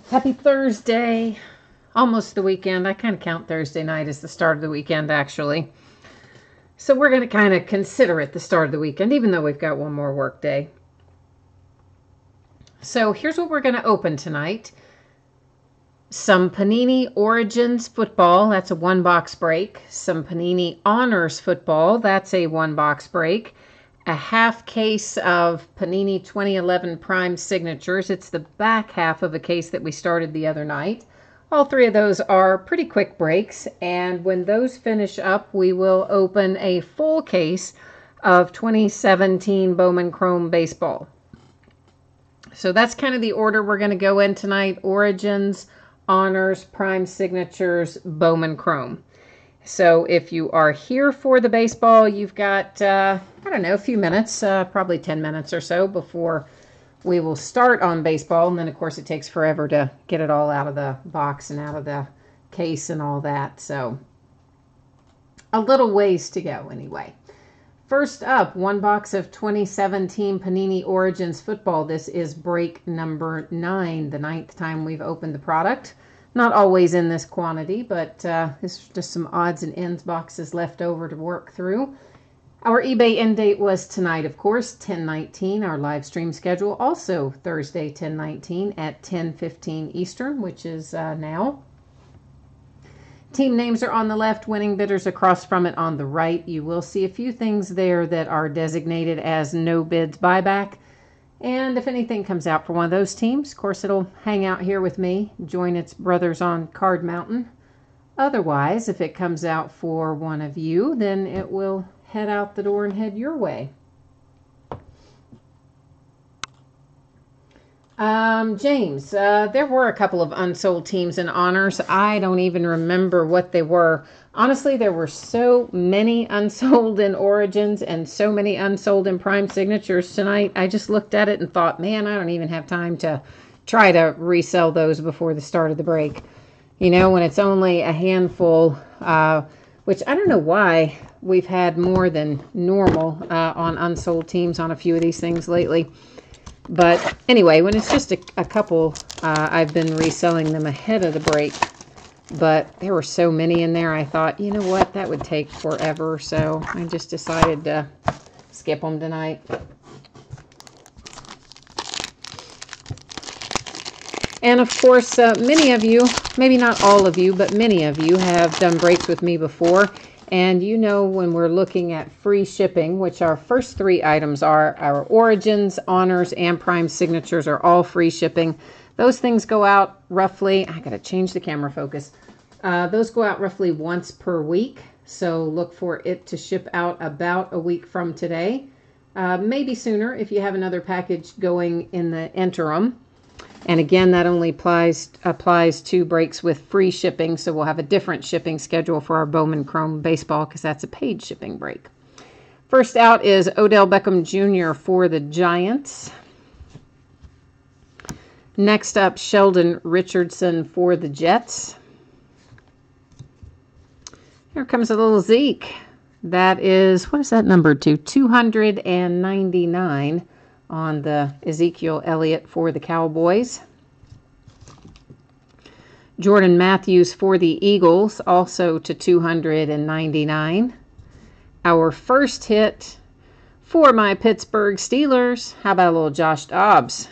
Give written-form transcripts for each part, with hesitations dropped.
Happy Thursday. Almost the weekend. I kind of count Thursday night as the start of the weekend, actually. So we're going to kind of consider it the start of the weekend, even though we've got one more work day. So here's what we're going to open tonight. Some Panini Origins football. That's a one-box break. Some Panini Honors football. That's a one-box break. A half case of Panini 2011 Prime Signatures. It's the back half of a case that we started the other night. All three of those are pretty quick breaks, and when those finish up, we will open a full case of 2017 Bowman Chrome Baseball. So that's kind of the order we're going to go in tonight. Origins, Honors, Prime Signatures, Bowman Chrome. So if you are here for the baseball, you've got, I don't know, a few minutes, probably 10 minutes or so before we will start on baseball. And then, of course, it takes forever to get it all out of the box and out of the case and all that. So a little ways to go anyway. First up, one box of 2017 Panini Origins football. This is break number 9, the 9th time we've opened the product. Not always in this quantity, but this is just some odds and ends boxes left over to work through. Our eBay end date was tonight, of course, 10/19. Our live stream schedule also Thursday, 10/19 at 10:15 Eastern, which is now. Team names are on the left, winning bidders across from it on the right. You will see a few things there that are designated as no bids buyback. And if anything comes out for one of those teams, of course, it'll hang out here with me, join its brothers on Card Mountain. Otherwise, if it comes out for one of you, then it will head out the door and head your way. James, there were a couple of unsold teams in Honors. I don't even remember what they were. Honestly, there were so many unsold in Origins and so many unsold in Prime Signatures tonight. I just looked at it and thought, man, I don't even have time to try to resell those before the start of the break. You know, when it's only a handful, which I don't know why we've had more than normal on unsold teams on a few of these things lately. But anyway, when it's just a couple, I've been reselling them ahead of the break. But there were so many in there, I thought, you know what, that would take forever. So I just decided to skip them tonight. And of course, many of you, maybe not all of you, but many of you have done breaks with me before. And you know when we're looking at free shipping, which our first 3 items are, our Origins, Honors, and Prime Signatures are all free shipping. Those things go out roughly, I gotta change the camera focus. Those go out roughly once per week. So look for it to ship out about a week from today. Maybe sooner if you have another package going in the interim. And again, that only applies to breaks with free shipping. So we'll have a different shipping schedule for our Bowman Chrome Baseball because that's a paid shipping break. First out is Odell Beckham Jr. for the Giants. Next up, Sheldon Richardson for the Jets. Here comes a little Zeke. That is, what is that number to? 299 on the Ezekiel Elliott for the Cowboys. Jordan Matthews for the Eagles, also to 299. Our first hit for my Pittsburgh Steelers. How about a little Josh Dobbs?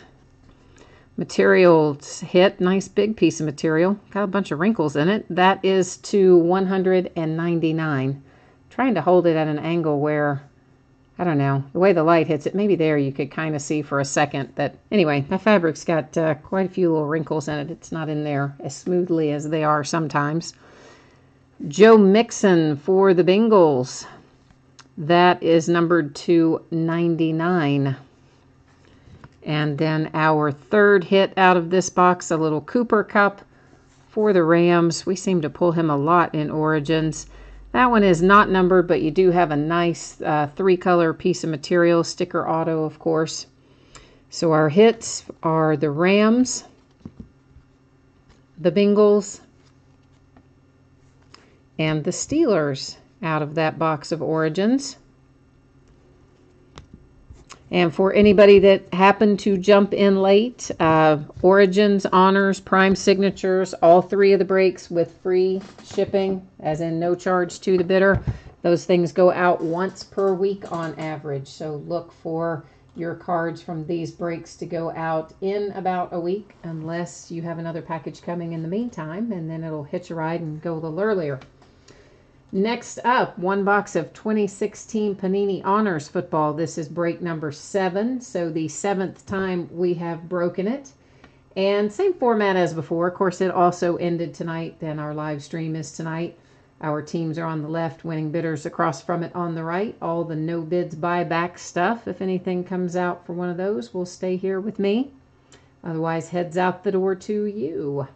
Materials hit, nice big piece of material. Got a bunch of wrinkles in it. That is to 199. Trying to hold it at an angle where, I don't know, the way the light hits it, maybe there you could kind of see for a second that, anyway, that fabric's got quite a few little wrinkles in it. It's not in there as smoothly as they are sometimes. Joe Mixon for the Bengals. That is numbered to 99. And then our third hit out of this box, a little Cooper Kupp for the Rams. We seem to pull him a lot in Origins. That one is not numbered, but you do have a nice 3-color piece of material, sticker auto, of course. So our hits are the Rams, the Bengals, and the Steelers out of that box of Origins. And for anybody that happened to jump in late, Origins, Honors, Prime Signatures, all 3 of the breaks with free shipping, as in no charge to the bidder. Those things go out once per week on average. So look for your cards from these breaks to go out in about a week, unless you have another package coming in the meantime, and then it'll hitch a ride and go a little earlier. Next up, 1 box of 2016 Panini Honors Football. This is break number 7, so the 7th time we have broken it. And same format as before. Of course, it also ended tonight, and our live stream is tonight. Our teams are on the left, winning bidders across from it on the right. All the no bids buyback stuff, if anything comes out for one of those, will stay here with me. Otherwise, heads out the door to you.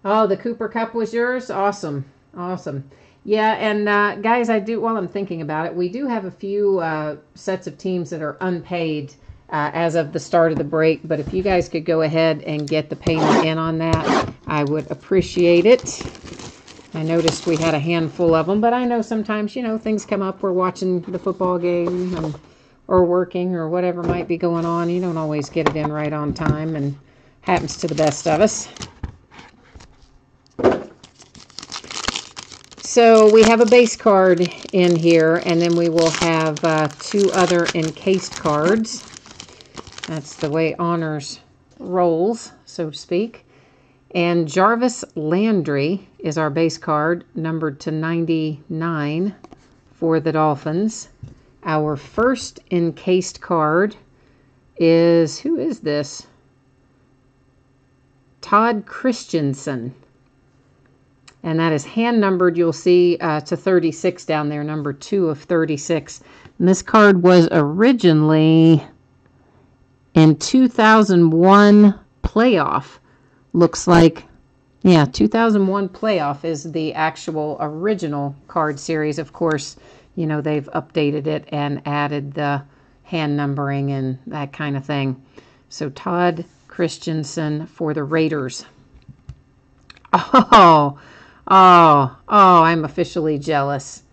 Oh, the Cooper Cup was yours? Awesome. Awesome. Yeah, and guys, while I'm thinking about it, we do have a few sets of teams that are unpaid as of the start of the break. But if you guys could go ahead and get the payment in on that, I would appreciate it. I noticed we had a handful of them, but I know sometimes, things come up. We're watching the football game or working or whatever might be going on. You don't always get it in right on time, and happens to the best of us. So we have a base card in here, and then we will have 2 other encased cards. That's the way Honors rolls, so to speak. And Jarvis Landry is our base card, numbered to 99 for the Dolphins. Our first encased card is, who is this? Todd Christensen. And that is hand numbered, you'll see, to 36 down there, number 2 of 36. And this card was originally in 2001 playoff. Looks like, yeah, 2001 playoff is the actual original card series. Of course, they've updated it and added the hand numbering and that kind of thing. So Todd Christensen for the Raiders. Oh, I'm officially jealous.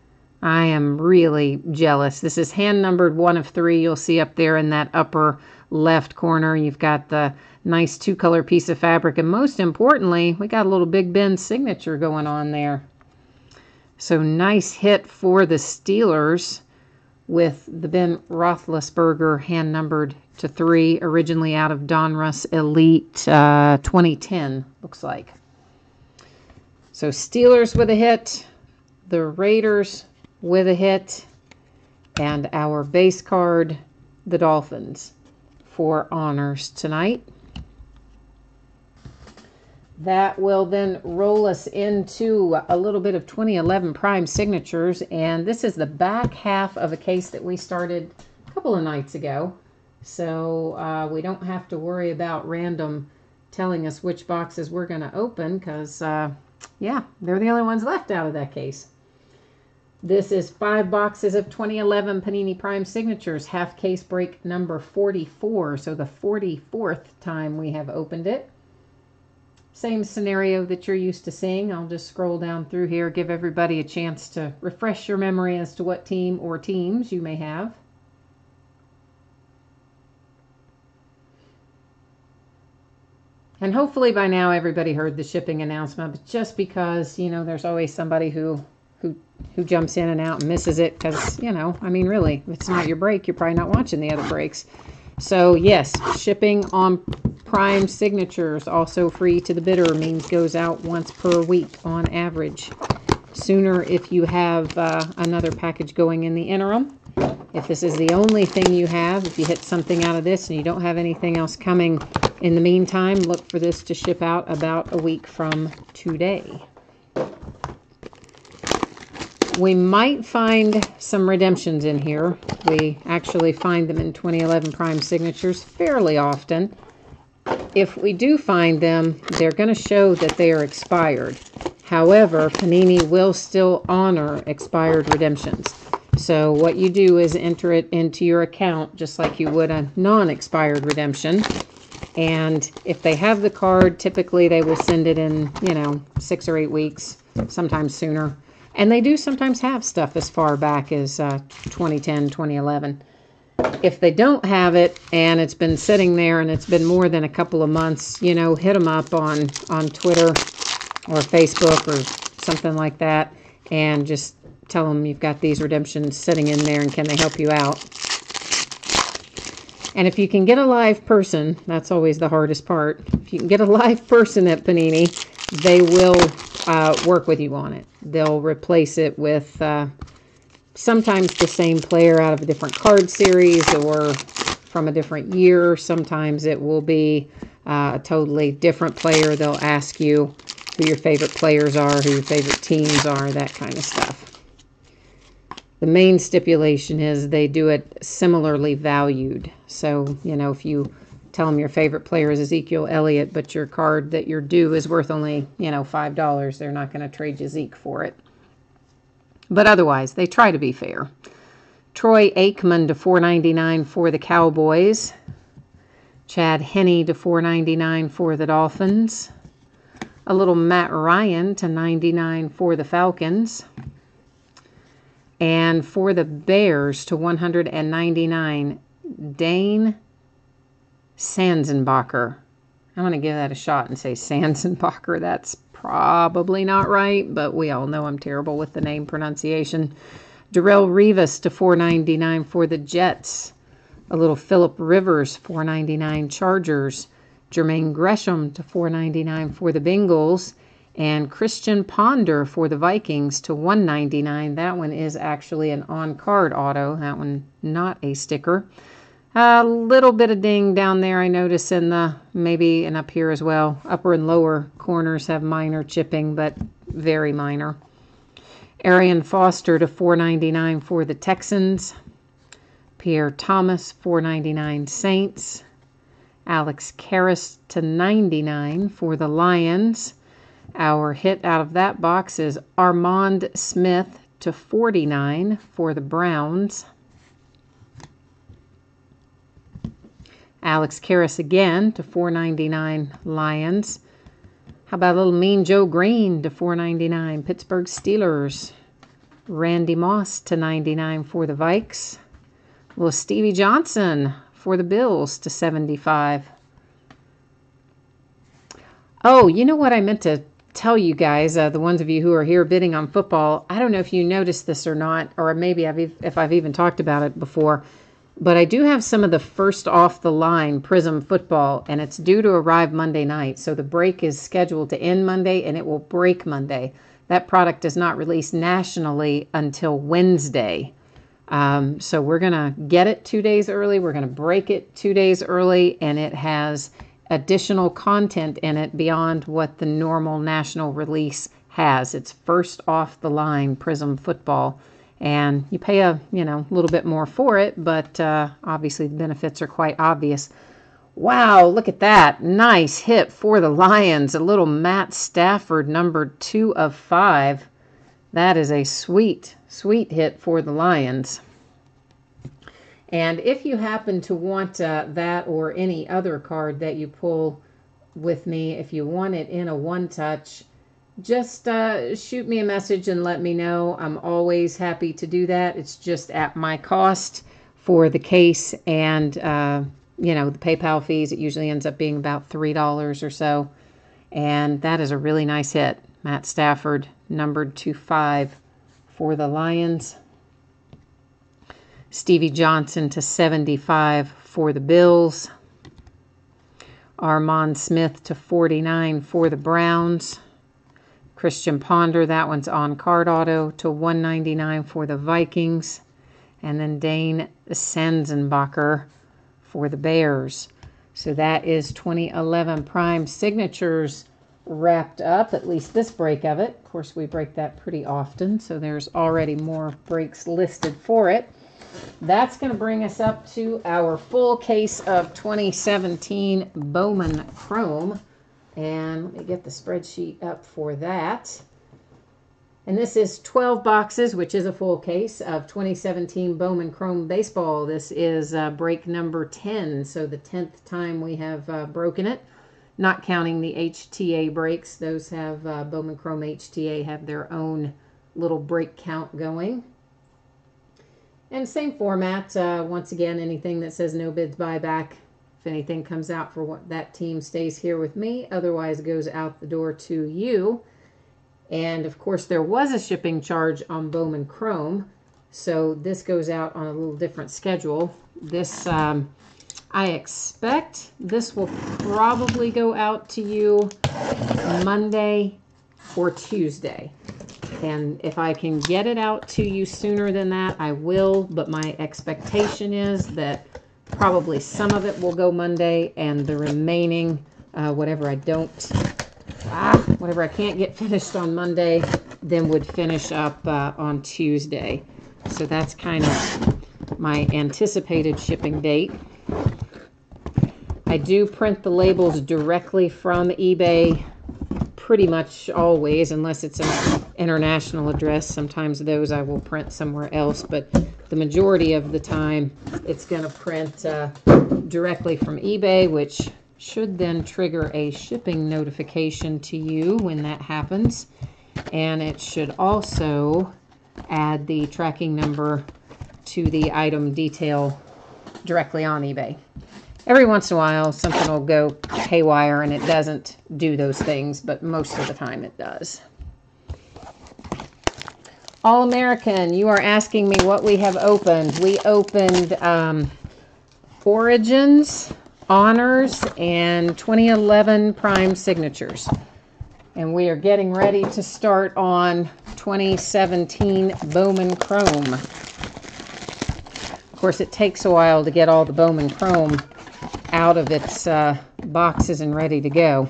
I am really jealous. This is hand numbered 1 of 3. You'll see up there in that upper left corner. You've got the nice 2-color piece of fabric. And most importantly, we got a little Big Ben signature going on there. So nice hit for the Steelers with the Ben Roethlisberger hand numbered to 3. Originally out of Donruss Elite 2010, looks like. So Steelers with a hit, the Raiders with a hit, and our base card, the Dolphins, for Honors tonight. That will then roll us into a little bit of 2011 Prime Signatures, and this is the back half of a case that we started a couple of nights ago. So we don't have to worry about random telling us which boxes we're going to open, because yeah, they're the only ones left out of that case. This is 5 boxes of 2011 Panini Prime Signatures, half case break number 44. So the 44th time we have opened it. Same scenario that you're used to seeing. I'll just scroll down through here, give everybody a chance to refresh your memory as to what team or teams you may have. And hopefully by now everybody heard the shipping announcement, but just because, there's always somebody who jumps in and out and misses it because, really, if it's not your break, you're probably not watching the other breaks. So, yes, shipping on Prime Signatures, also free to the bidder, means goes out once per week on average. Sooner if you have another package going in the interim. If this is the only thing you have, if you hit something out of this and you don't have anything else coming in the meantime, look for this to ship out about a week from today. We might find some redemptions in here. We actually find them in 2011 Prime Signatures fairly often. If we do find them, they're going to show that they are expired. However, Panini will still honor expired redemptions. So what you do is enter it into your account just like you would a non-expired redemption. And if they have the card, typically they will send it in, 6 or 8 weeks, sometimes sooner. And they do sometimes have stuff as far back as 2010, 2011. If they don't have it and it's been sitting there and it's been more than a couple of months, you know, hit them up on Twitter or Facebook or something like that, and just tell them you've got these redemptions sitting in there and can they help you out. And if you can get a live person, that's always the hardest part. If you can get a live person at Panini, they will work with you on it. They'll replace it with sometimes the same player out of a different card series or from a different year. Sometimes it will be a totally different player. They'll ask you who your favorite players are, who your favorite teams are, that kind of stuff. The main stipulation is they do it similarly valued. So, you know, if you tell them your favorite player is Ezekiel Elliott, but your card that you're due is worth only, you know, $5, they're not going to trade you Zeke for it. But otherwise, they try to be fair. Troy Aikman to $4.99 for the Cowboys. Chad Henne to $4.99 for the Dolphins. A little Matt Ryan to $99 for the Falcons. And for the Bears to $199, Dane Sanzenbacher. I'm going to give that a shot and say Sanzenbacher. That's probably not right, but we all know I'm terrible with the name pronunciation. Darrelle Revis to $4.99 for the Jets. A little Phillip Rivers, $4.99 Chargers. Jermaine Gresham to $4.99 for the Bengals. And Christian Ponder for the Vikings to $1.99. That one is actually an on-card auto. That one not a sticker. A little bit of ding down there I notice in the, maybe and up here as well. Upper and lower corners have minor chipping, but very minor. Arian Foster to $4.99 for the Texans. Pierre Thomas, $4.99 Saints. Alex Karras to $99 for the Lions. Our hit out of that box is Armand Smith to $49 for the Browns. Alex Karras again to $4.99 Lions. How about a little Mean Joe Green to $4.99 Pittsburgh Steelers. Randy Moss to $99 for the Vikes. A little Stevie Johnson for the Bills to $75. Oh, you know what I meant to tell you guys, the ones of you who are here bidding on football, I don't know if you noticed this or not, or maybe if I've even talked about it before, but I do have some of the first off the line Prism football, and it's due to arrive Monday night. So the break is scheduled to end Monday, and it will break Monday. That product does not release nationally until Wednesday. So we're going to get it 2 days early. We're going to break it 2 days early, and it has additional content in it beyond what the normal national release has. It's first off the line Prism football, and you pay a little bit more for it, but obviously the benefits are quite obvious. Wow, look at that. Nice hit for the Lions. A little Matt Stafford, number 2 of 5. That is a sweet, sweet hit for the Lions. And if you happen to want that or any other card that you pull with me, if you want it in a one-touch, just shoot me a message and let me know. I'm always happy to do that. It's just at my cost for the case and, the PayPal fees. It usually ends up being about $3 or so. And that is a really nice hit. Matt Stafford, numbered to 5 for the Lions. Stevie Johnson to 75 for the Bills. Armand Smith to 49 for the Browns. Christian Ponder, that one's on card auto, to 199 for the Vikings. And then Dane Sanzenbacher for the Bears. So that is 2011 Prime Signatures wrapped up, at least this break of it. Of course, we break that pretty often, so there's already more breaks listed for it. That's going to bring us up to our full case of 2017 Bowman Chrome. And let me get the spreadsheet up for that. And this is 12 boxes, which is a full case of 2017 Bowman Chrome Baseball. This is break number 10, so the 10th time we have broken it. Not counting the HTA breaks. Those have Bowman Chrome HTA have their own little break count going. And same format. Once again, anything that says no bids buyback, if anything comes out for what that team, stays here with me. Otherwise, goes out the door to you. And of course, there was a shipping charge on Bowman Chrome, so this goes out on a little different schedule. This, I expect this will probably go out to you Monday or Tuesday. And if I can get it out to you sooner than that, I will. But my expectation is that probably some of it will go Monday, and the remaining, whatever I can't get finished on Monday, then would finish up on Tuesday. So that's kind of my anticipated shipping date. I do print the labels directly from eBay pretty much always, unless it's an international address. Sometimes those I will print somewhere else, but the majority of the time it's going to print directly from eBay, which should then trigger a shipping notification to you when that happens. And it should also add the tracking number to the item detail directly on eBay. Every once in a while, something will go haywire and it doesn't do those things, but most of the time it does. All American, you are asking me what we have opened. We opened Origins, Honors, and 2011 Prime Signatures. And we are getting ready to start on 2017 Bowman Chrome. Of course, it takes a while to get all the Bowman Chrome out of its boxes and ready to go.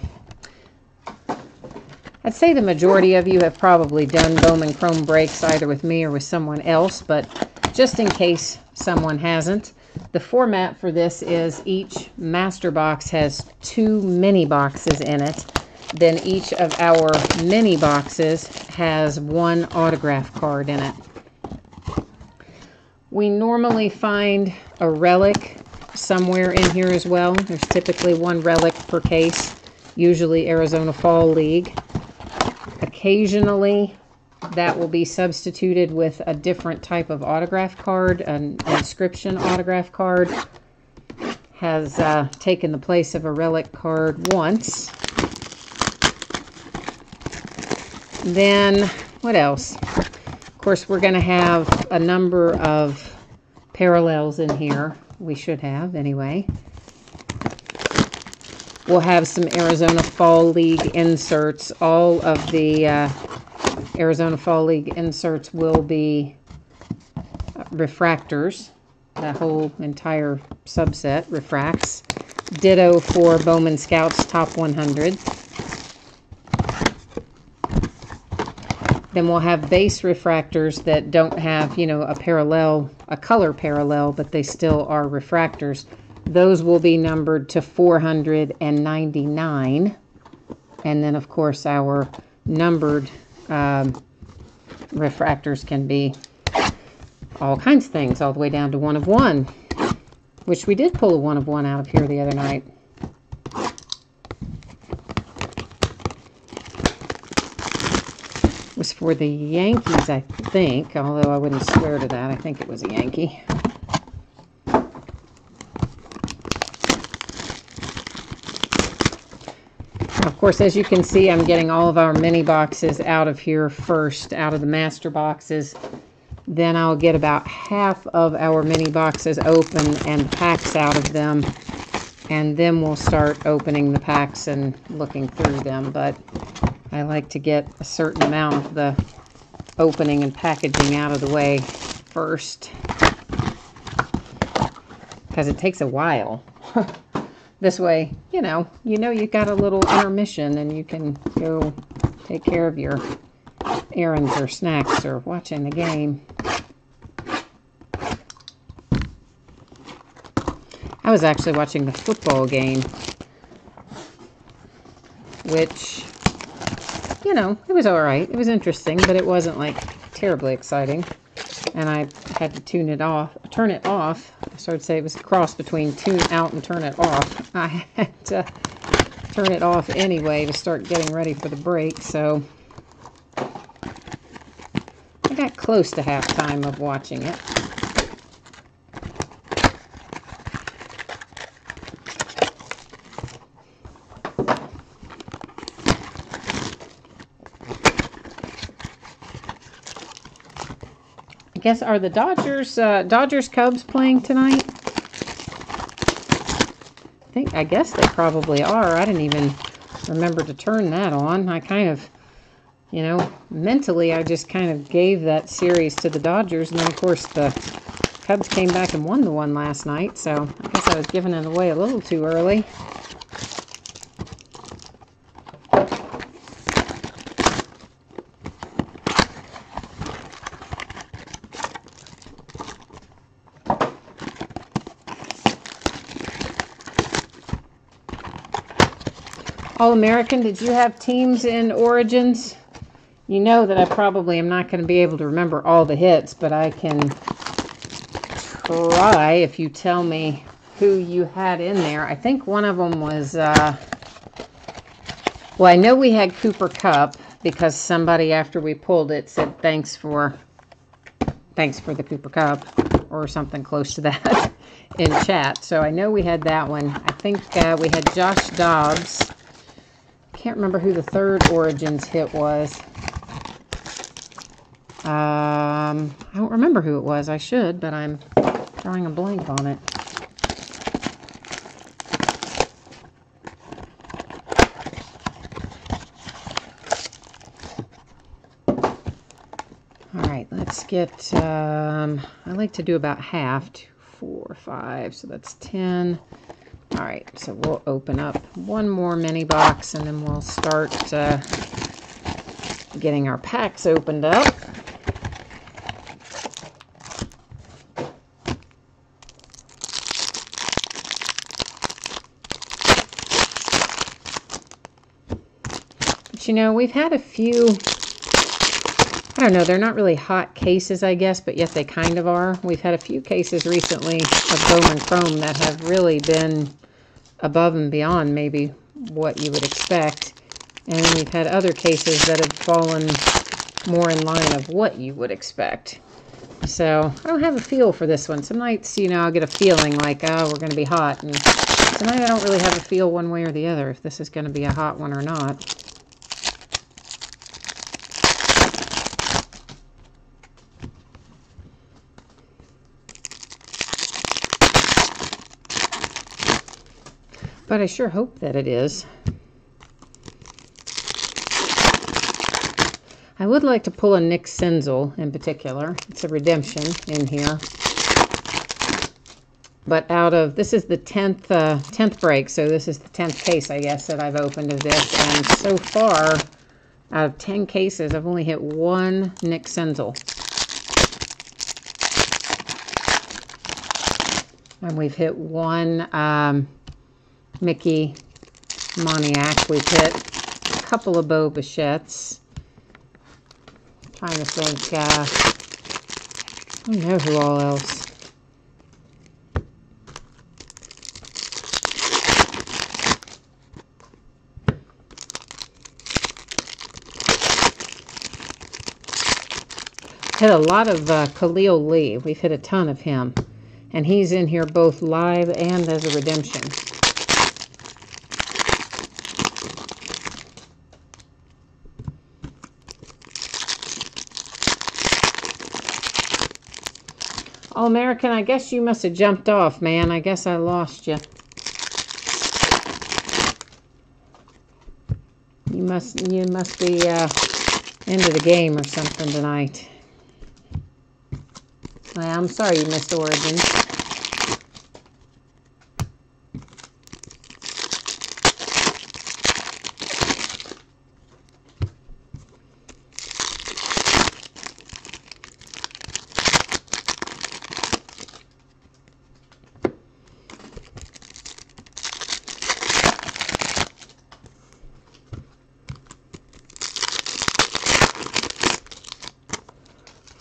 I'd say the majority of you have probably done Bowman Chrome breaks either with me or with someone else, but just in case someone hasn't, the format for this is each master box has 2 mini boxes in it. Then each of our mini boxes has 1 autograph card in it. We normally find a relic somewhere in here as well. There's typically 1 relic per case, usually Arizona Fall League. Occasionally, that will be substituted with a different type of autograph card. An inscription autograph card has taken the place of a relic card once. Then, what else? Of course, we're going to have a number of parallels in here. We should have, anyway. We'll have some Arizona Fall League inserts. All of the Arizona Fall League inserts will be refractors. That whole entire subset refracts. Ditto for Bowman Scouts Top 100. Then we'll have base refractors that don't have, you know, a color parallel, but they still are refractors. Those will be numbered to 499. And then, of course, our numbered refractors can be all kinds of things, all the way down to 1 of 1, which we did pull a 1 of 1 out of here the other night. It was for the Yankees, I think, although I wouldn't swear to that. I think it was a Yankee. Of course, as you can see, I'm getting all of our mini boxes out of here first, out of the master boxes. Then I'll get about half of our mini boxes open and packs out of them. And then we'll start opening the packs and looking through them. But I like to get a certain amount of the opening and packaging out of the way first, because it takes a while. This way, you know you got a little intermission and you can go take care of your errands or snacks or watching the game. I was actually watching the football game, which, you know, it was all right. It was interesting, but it wasn't like terribly exciting. And I had to turn it off. I started to say it was a cross between tune out and turn it off. I had to turn it off anyway to start getting ready for the break. So close to halftime of watching it. I guess, are the Dodgers Cubs playing tonight? I guess they probably are. I didn't even remember to turn that on. I kind of, you know, mentally I just kind of gave that series to the Dodgers, and then of course the Cubs came back and won the one last night, so I guess I was giving it away a little too early. All-American, did you have teams in Origins? You know that I probably am not going to be able to remember all the hits, but I can try if you tell me who you had in there. I think one of them was, well, I know we had Cooper Kupp because somebody after we pulled it said thanks for the Cooper Kupp or something close to that in chat. So I know we had that one. I think we had Josh Dobbs. Can't remember who the third Origins hit was. I don't remember who it was. I should, but I'm drawing a blank on it. All right, let's get, I like to do about half, 2, 4, 5, so that's 10. All right, so we'll open up one more mini box and then we'll start getting our packs opened up. But you know, we've had a few, I don't know, they're not really hot cases, I guess, but yet they kind of are. We've had a few cases recently of Bowman Chrome that have really been above and beyond maybe what you would expect. And then we've had other cases that have fallen more in line of what you would expect. So I don't have a feel for this one. Some nights, you know, I'll get a feeling like, oh, we're going to be hot. And tonight I don't really have a feel one way or the other if this is going to be a hot one or not. But I sure hope that it is. I would like to pull a Nick Senzel in particular. It's a redemption in here. But out of, this is the 10th break, so this is the 10th case, I guess, that I've opened of this. And so far, out of 10 cases, I've only hit one Nick Senzel. And we've hit one Mickey Moniak. We've hit a couple of Bo Bichettes. Trying to think, I don't know who all else. Hit a lot of Khalil Lee. We've hit a ton of him. And he's in here both live and as a redemption. All-American, I guess you must have jumped off, man. I guess I lost you. You must be into the game or something tonight. Well, I'm sorry you missed Origins.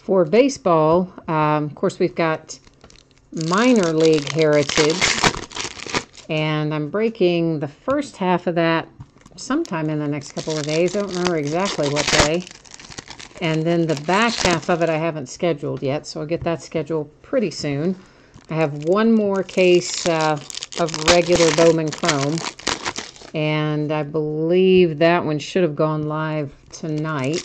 For baseball, of course, we've got minor league heritage, and I'm breaking the first half of that sometime in the next couple of days. I don't remember exactly what day. And then the back half of it I haven't scheduled yet, so I'll get that scheduled pretty soon. I have one more case of regular Bowman Chrome, and I believe that one should have gone live tonight.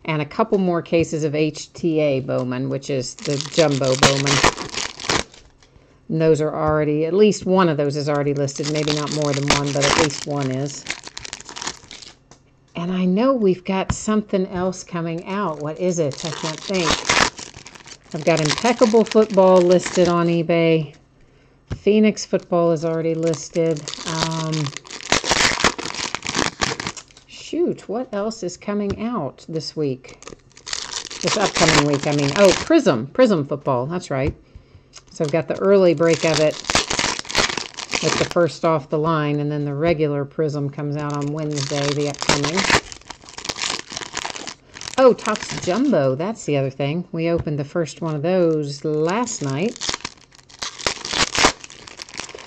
And a couple more cases of HTA Bowman, which is the jumbo Bowman. And those are already, at least one of those is already listed. Maybe not more than one, but at least one is. And I know we've got something else coming out. What is it? I can't think. I've got Impeccable Football listed on eBay. Phoenix Football is already listed. Shoot, what else is coming out this week? This upcoming week, I mean. Oh, Prism Football, that's right. So I've got the early break of it with the first off the line, and then the regular Prism comes out on Wednesday, the upcoming. Oh, Topps Jumbo, that's the other thing. We opened the first one of those last night.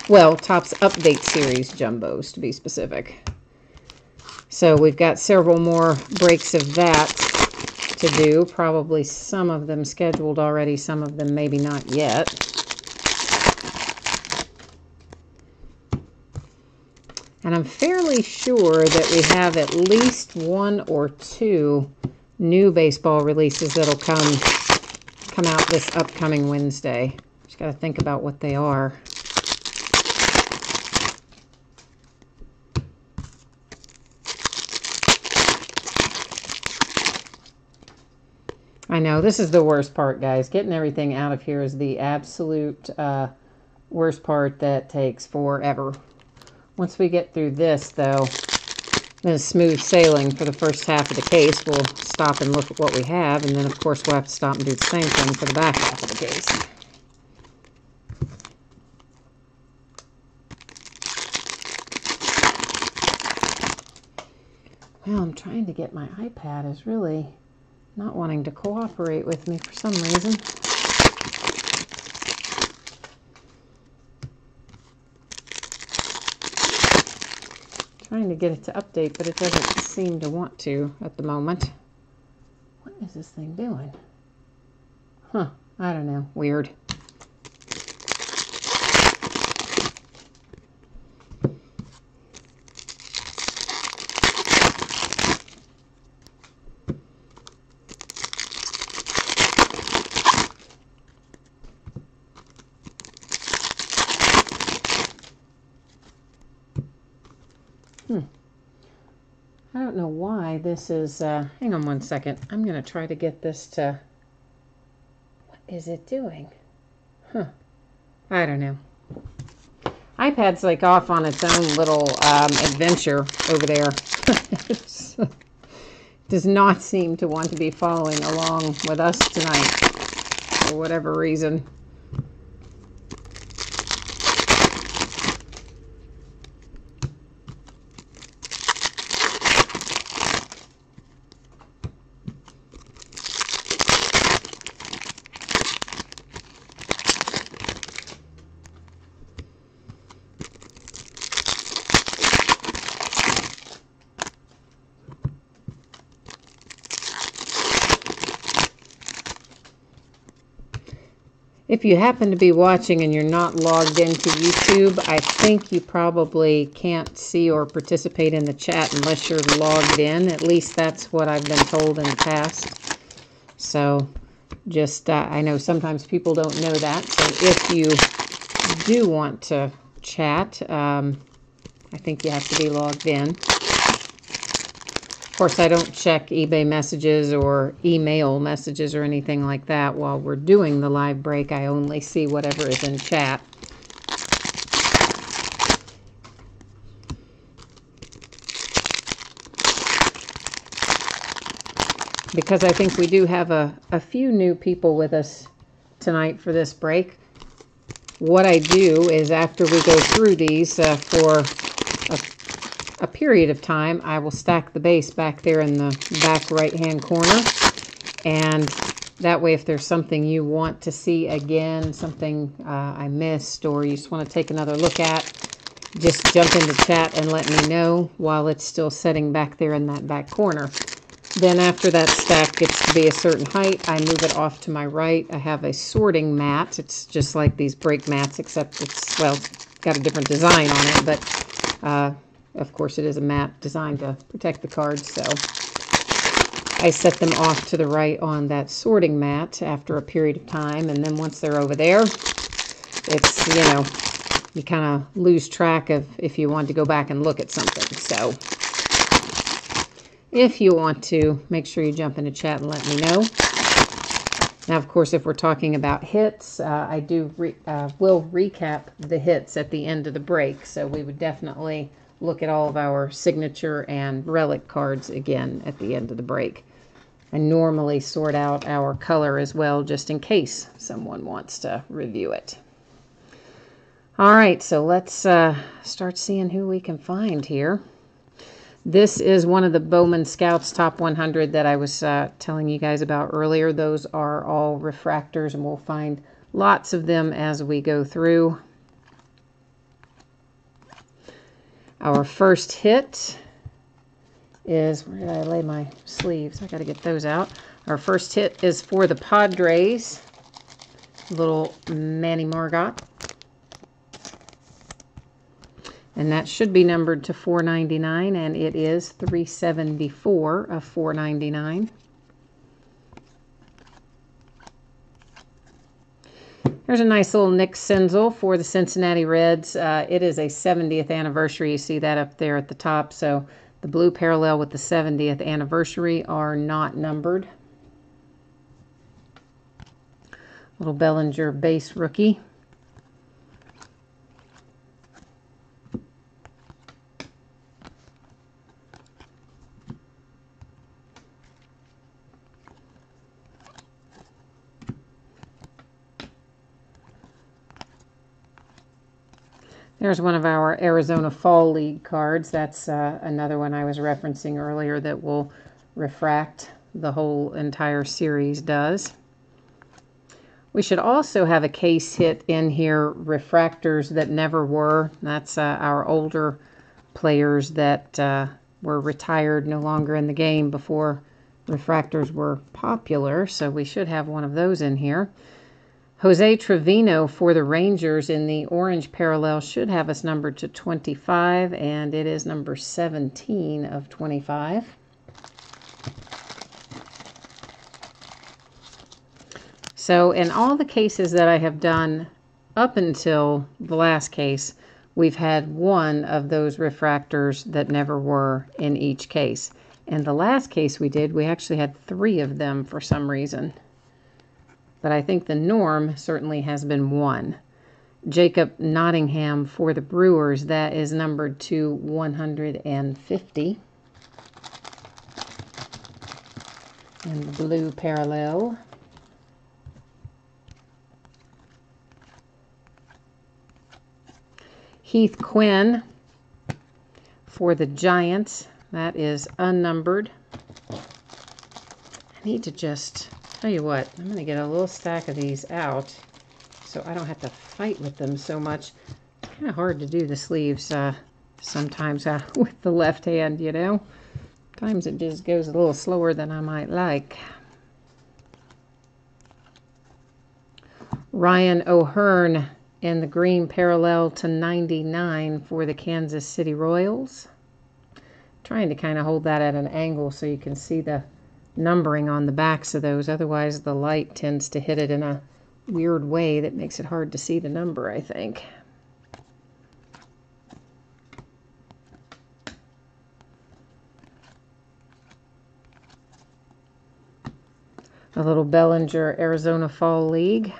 Well, Topps Update Series Jumbos, to be specific. So we've got several more breaks of that to do. Probably some of them scheduled already, some of them maybe not yet. And I'm fairly sure that we have at least one or two new baseball releases that'll come out this upcoming Wednesday. Just got to think about what they are. I know, this is the worst part, guys. Getting everything out of here is the absolute worst part that takes forever. Once we get through this, though, then it's smooth sailing for the first half of the case. We'll stop and look at what we have, and then, of course, we'll have to stop and do the same thing for the back half of the case. Well, I'm trying to get my iPad is really not wanting to cooperate with me for some reason. Trying to get it to update, but it doesn't seem to want to at the moment. What is this thing doing? Huh, I don't know. Weird. I don't know why this is, hang on one second. I'm going to try to get this to, what is it doing? Huh, I don't know. iPad's like off on its own little adventure over there. Does not seem to want to be following along with us tonight for whatever reason. If you happen to be watching and you're not logged into YouTube, I think you probably can't see or participate in the chat unless you're logged in. At least that's what I've been told in the past. So just, I know sometimes people don't know that. So if you do want to chat, I think you have to be logged in. Of course, I don't check eBay messages or email messages or anything like that while we're doing the live break. I only see whatever is in chat. Because I think we do have a few new people with us tonight for this break. What I do is after we go through these for a period of time, I will stack the base back there in the back right-hand corner. And that way, if there's something you want to see again, something I missed, or you just want to take another look at, just jump into chat and let me know while it's still sitting back there in that back corner. Then after that stack gets to be a certain height, I move it off to my right. I have a sorting mat. It's just like these break mats, except it's, well, it's got a different design on it, but of course it is a mat designed to protect the cards, so I set them off to the right on that sorting mat after a period of time, and then once they're over there, it's, you know, you kind of lose track of if you want to go back and look at something. So if you want to, make sure you jump into chat and let me know. Now, of course, if we're talking about hits, I will recap the hits at the end of the break. So we would definitely look at all of our signature and relic cards again at the end of the break. I normally sort out our color as well, just in case someone wants to review it. All right, so let's start seeing who we can find here. This is one of the Bowman Scouts Top 100 that I was telling you guys about earlier. Those are all refractors, and we'll find lots of them as we go through. Our first hit is, where did I lay my sleeves? I got to get those out. Our first hit is for the Padres, little Manny Margot. And that should be numbered to 499, and it is 374 of 499. There's a nice little Nick Senzel for the Cincinnati Reds. It is a 70th anniversary. You see that up there at the top. So the blue parallel with the 70th anniversary are not numbered. Little Bellinger base rookie. There's one of our Arizona Fall League cards. That's another one I was referencing earlier that will refract. The whole entire series does. We should also have a case hit in here, refractors that never were. That's our older players that were retired, no longer in the game before refractors were popular. So we should have one of those in here. Jose Trevino for the Rangers in the orange parallel should have us numbered to 25, and it is number 17 of 25. So in all the cases that I have done up until the last case, we've had one of those refractors that never were in each case. And the last case we did, we actually had 3 of them for some reason. But I think the norm certainly has been 1. Jacob Nottingham for the Brewers, that is numbered to 150. And the blue parallel. Heath Quinn for the Giants, that is unnumbered. I need to just... Tell you what, I'm going to get a little stack of these out so I don't have to fight with them so much. It's kind of hard to do the sleeves sometimes with the left hand, you know. Sometimes it just goes a little slower than I might like. Ryan O'Hearn in the green parallel to 99 for the Kansas City Royals. Trying to kind of hold that at an angle so you can see the numbering on the backs of those. Otherwise, the light tends to hit it in a weird way that makes it hard to see the number, I think. A little Bellinger Arizona Fall League.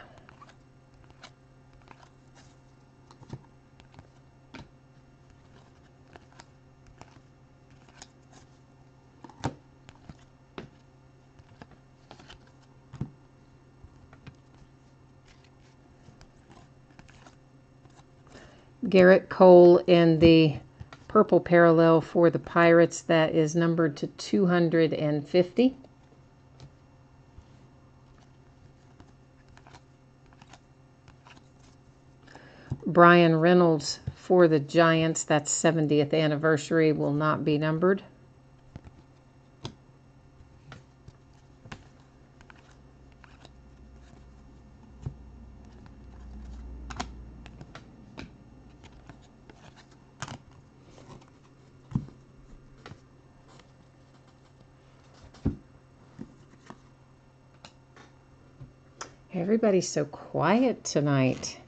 Garrett Cole in the purple parallel for the Pirates, that is numbered to 250. Brian Reynolds for the Giants, that's 70th anniversary, will not be numbered. Everybody's so quiet tonight.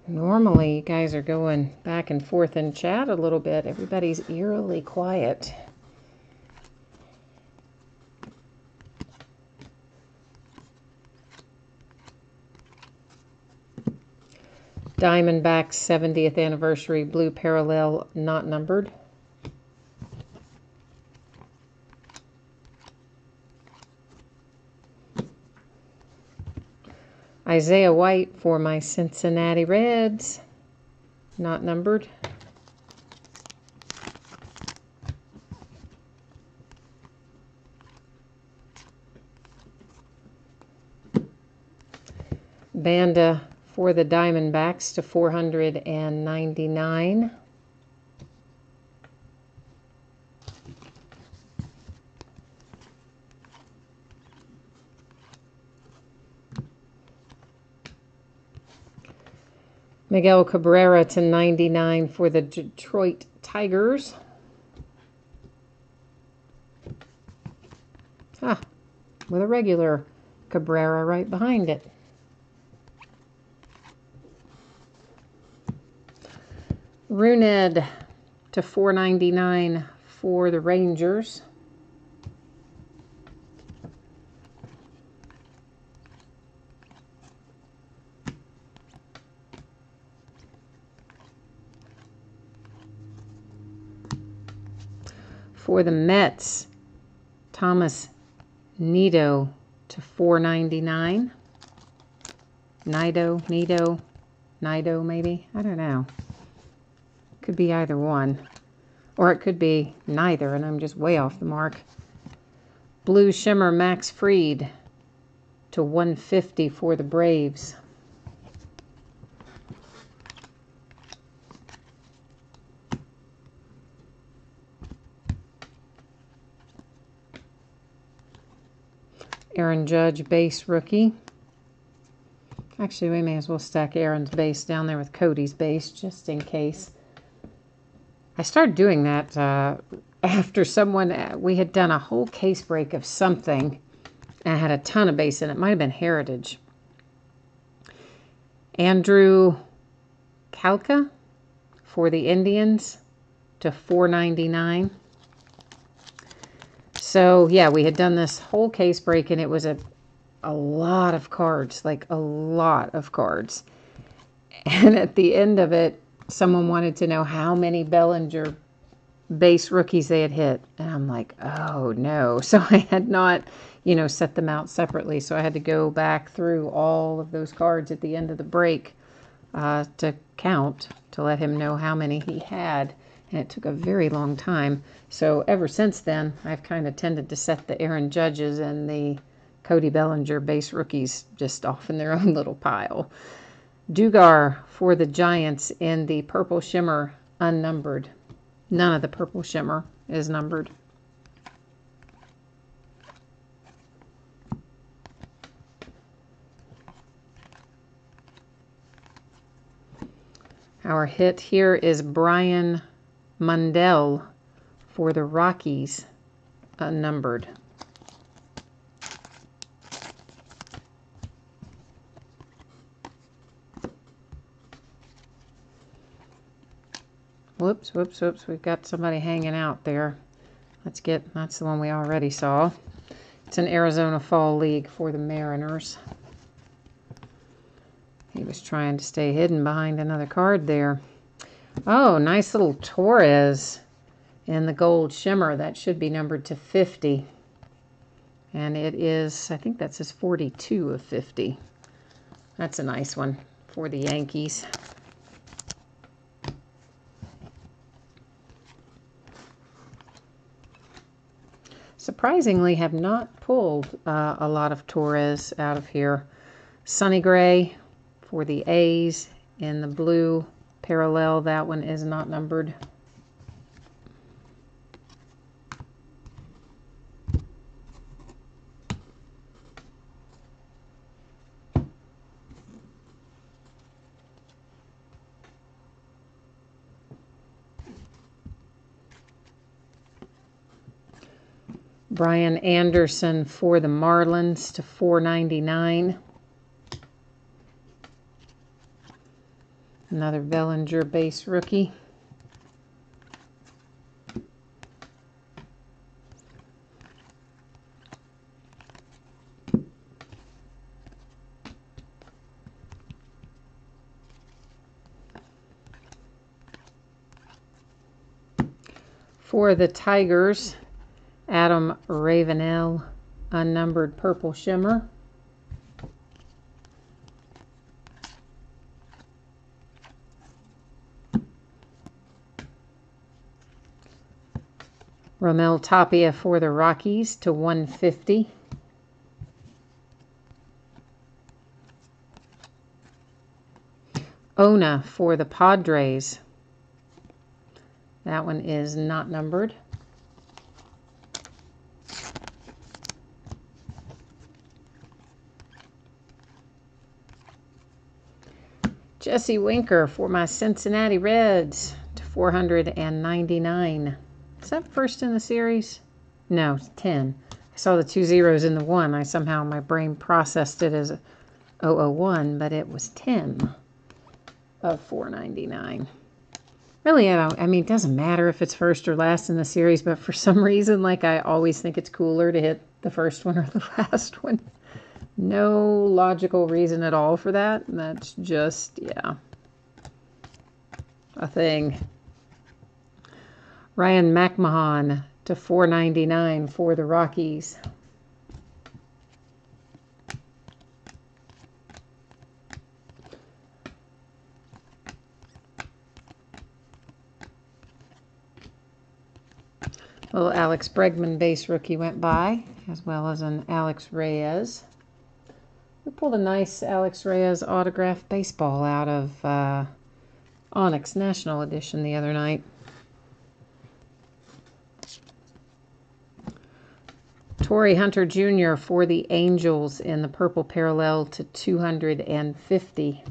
Normally, you guys are going back and forth in chat a little bit. Everybody's eerily quiet. Diamondbacks 70th anniversary blue parallel, not numbered. Isaiah White for my Cincinnati Reds, not numbered. Banda for the Diamondbacks to 499. Miguel Cabrera to 99 for the Detroit Tigers. With a regular Cabrera right behind it. Runed to 499 for the Rangers. For the Mets, Thomas Nido to 499. Nido maybe? I don't know. Could be either one. Or it could be neither, and I'm just way off the mark. Blue Shimmer Max Fried to 150 for the Braves. Aaron Judge base rookie. Actually, we may as well stack Aaron's base down there with Cody's base just in case. I started doing that after we had done a whole case break of something and had a ton of base in it. Might have been Heritage. Andrew Kalka for the Indians to 499. So, yeah, we had done this whole case break, and it was a lot of cards, like a lot of cards. And at the end of it, someone wanted to know how many Bellinger base rookies they had hit. And I'm like, oh, no. So I had not, set them out separately. So I had to go back through all of those cards at the end of the break to count, to let him know how many he had. And it took a very long time. So ever since then, I've kind of tended to set the Aaron Judges and the Cody Bellinger base rookies just off in their own little pile. Dugar for the Giants in the Purple Shimmer unnumbered. None of the Purple Shimmer is numbered. Our hit here is Brian Mundell for the Rockies, unnumbered. Whoops. We've got somebody hanging out there. That's the one we already saw. It's an Arizona Fall League for the Mariners. He was trying to stay hidden behind another card there. Oh, nice little Torres in the gold shimmer. That should be numbered to 50. And it is, I think that says 42 of 50. That's a nice one for the Yankees. Surprisingly, have not pulled a lot of Torres out of here. Sonny Gray for the A's in the blue parallel. That one is not numbered. Brian Anderson for the Marlins to 499. Another Bellinger base rookie. For the Tigers, Adam Ravenel, unnumbered purple shimmer. Ramel Tapia for the Rockies to 150. Ona for the Padres. That one is not numbered. Jesse Winker for my Cincinnati Reds to 499. Is that first in the series? No, 10. I saw the 2 zeros in the 1. My brain processed it as 001, but it was 10 of 499. Really, I mean, it doesn't matter if it's first or last in the series, but for some reason, like, I always think it's cooler to hit the first one or the last one. No logical reason at all for that. That's just, yeah, a thing. Ryan McMahon to 499 for the Rockies. Little Alex Bregman base rookie went by, as well as an Alex Reyes. We pulled a nice Alex Reyes autographed baseball out of Onyx National Edition the other night. Torrey Hunter Jr. for the Angels in the purple parallel to 250.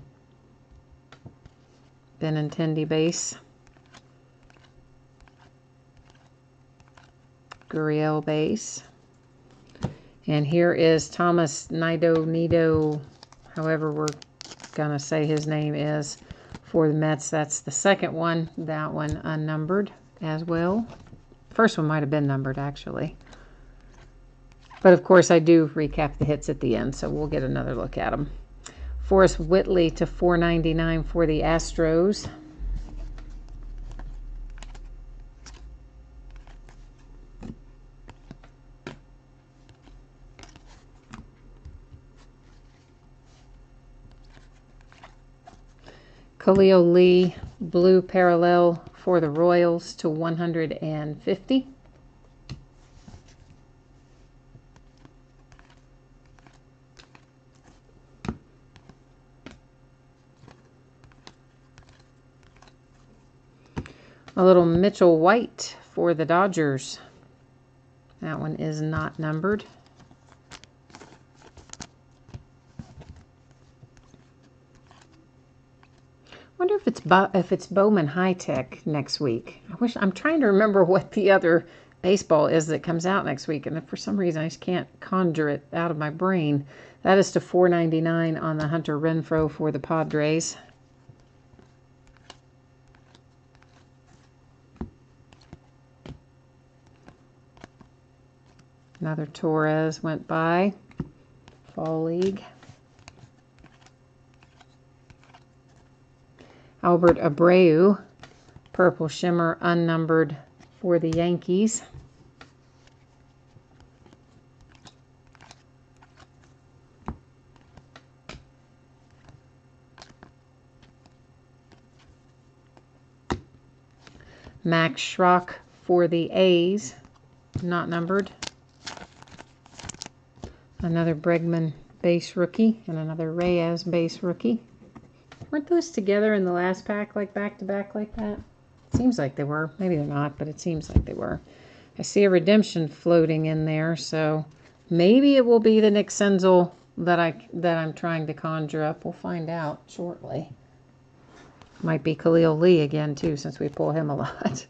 Benintendi base. Gurriel base. And here is Thomas Nido, however we're going to say his name is, for the Mets. That's the second one. That one unnumbered as well. First one might have been numbered, actually. But, of course, I do recap the hits at the end, so we'll get another look at them. Forrest Whitley to 499 for the Astros. Khalil Lee, blue parallel for the Royals to 150. A little Mitchell White for the Dodgers. That one is not numbered. Wonder if it's Bowman High Tech next week. I'm trying to remember what the other baseball is that comes out next week, and for some reason I just can't conjure it out of my brain. That is to $4.99 on the Hunter Renfroe for the Padres. Another Torres went by. Fall League. Albert Abreu, purple shimmer, unnumbered for the Yankees. Max Schrock for the A's, not numbered. Another Bregman base rookie and another Reyes base rookie. Weren't those together in the last pack, like back-to-back like that? Seems like they were. Maybe they're not, but it seems like they were. I see a redemption floating in there, so maybe it will be the Nick Senzel that I'm trying to conjure up. We'll find out shortly. Might be Khalil Lee again, too, since we pull him a lot.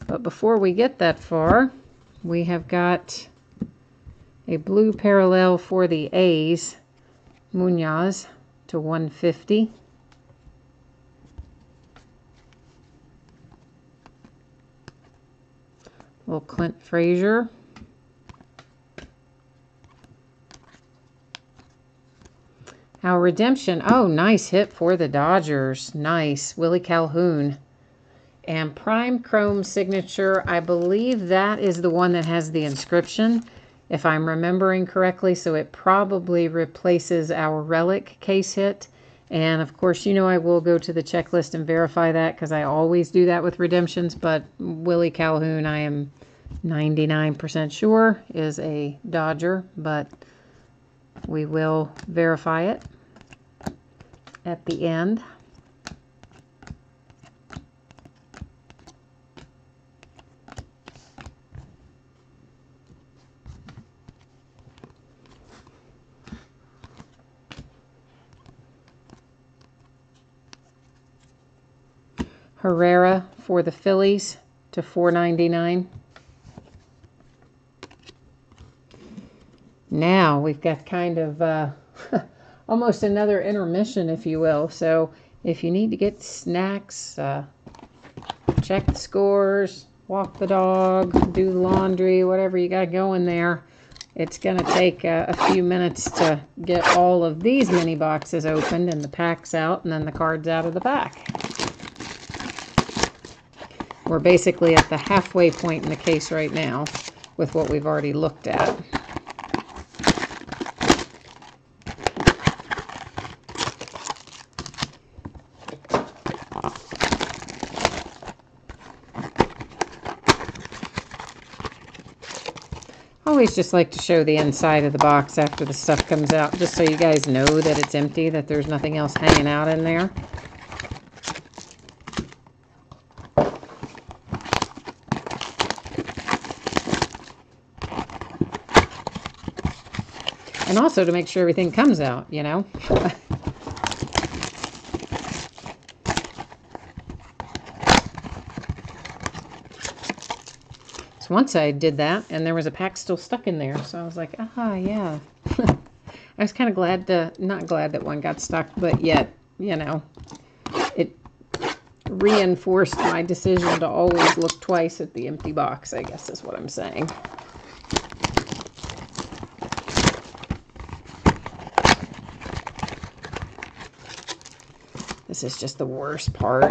But before we get that far, we have got a blue parallel for the A's Munoz to 150. Little Clint Frazier. Our redemption. Oh, nice hit for the Dodgers. Nice. Willie Calhoun. And Prime Chrome Signature. I believe that is the one that has the inscription, if I'm remembering correctly. So it probably replaces our Relic case hit. And of course, you know I will go to the checklist and verify that because I always do that with redemptions. But Willie Calhoun, I am 99% sure is a Dodger, but we will verify it at the end. Herrera for the Phillies to 499. Now we've got kind of almost another intermission, if you will. So if you need to get snacks, check the scores, walk the dog, do the laundry, whatever you got going there, it's going to take a few minutes to get all of these mini boxes opened and the packs out and then the cards out of the pack. We're basically at the halfway point in the case right now with what we've already looked at. I always just like to show the inside of the box after the stuff comes out, just so you guys know that it's empty, that there's nothing else hanging out in there. And also to make sure everything comes out, you know. So once I did that, and there was a pack still stuck in there, so I was like, ah, yeah. I was kind of glad to, not glad that one got stuck, but yet, you know, it reinforced my decision to always look twice at the empty box, I guess is what I'm saying. This is just the worst part.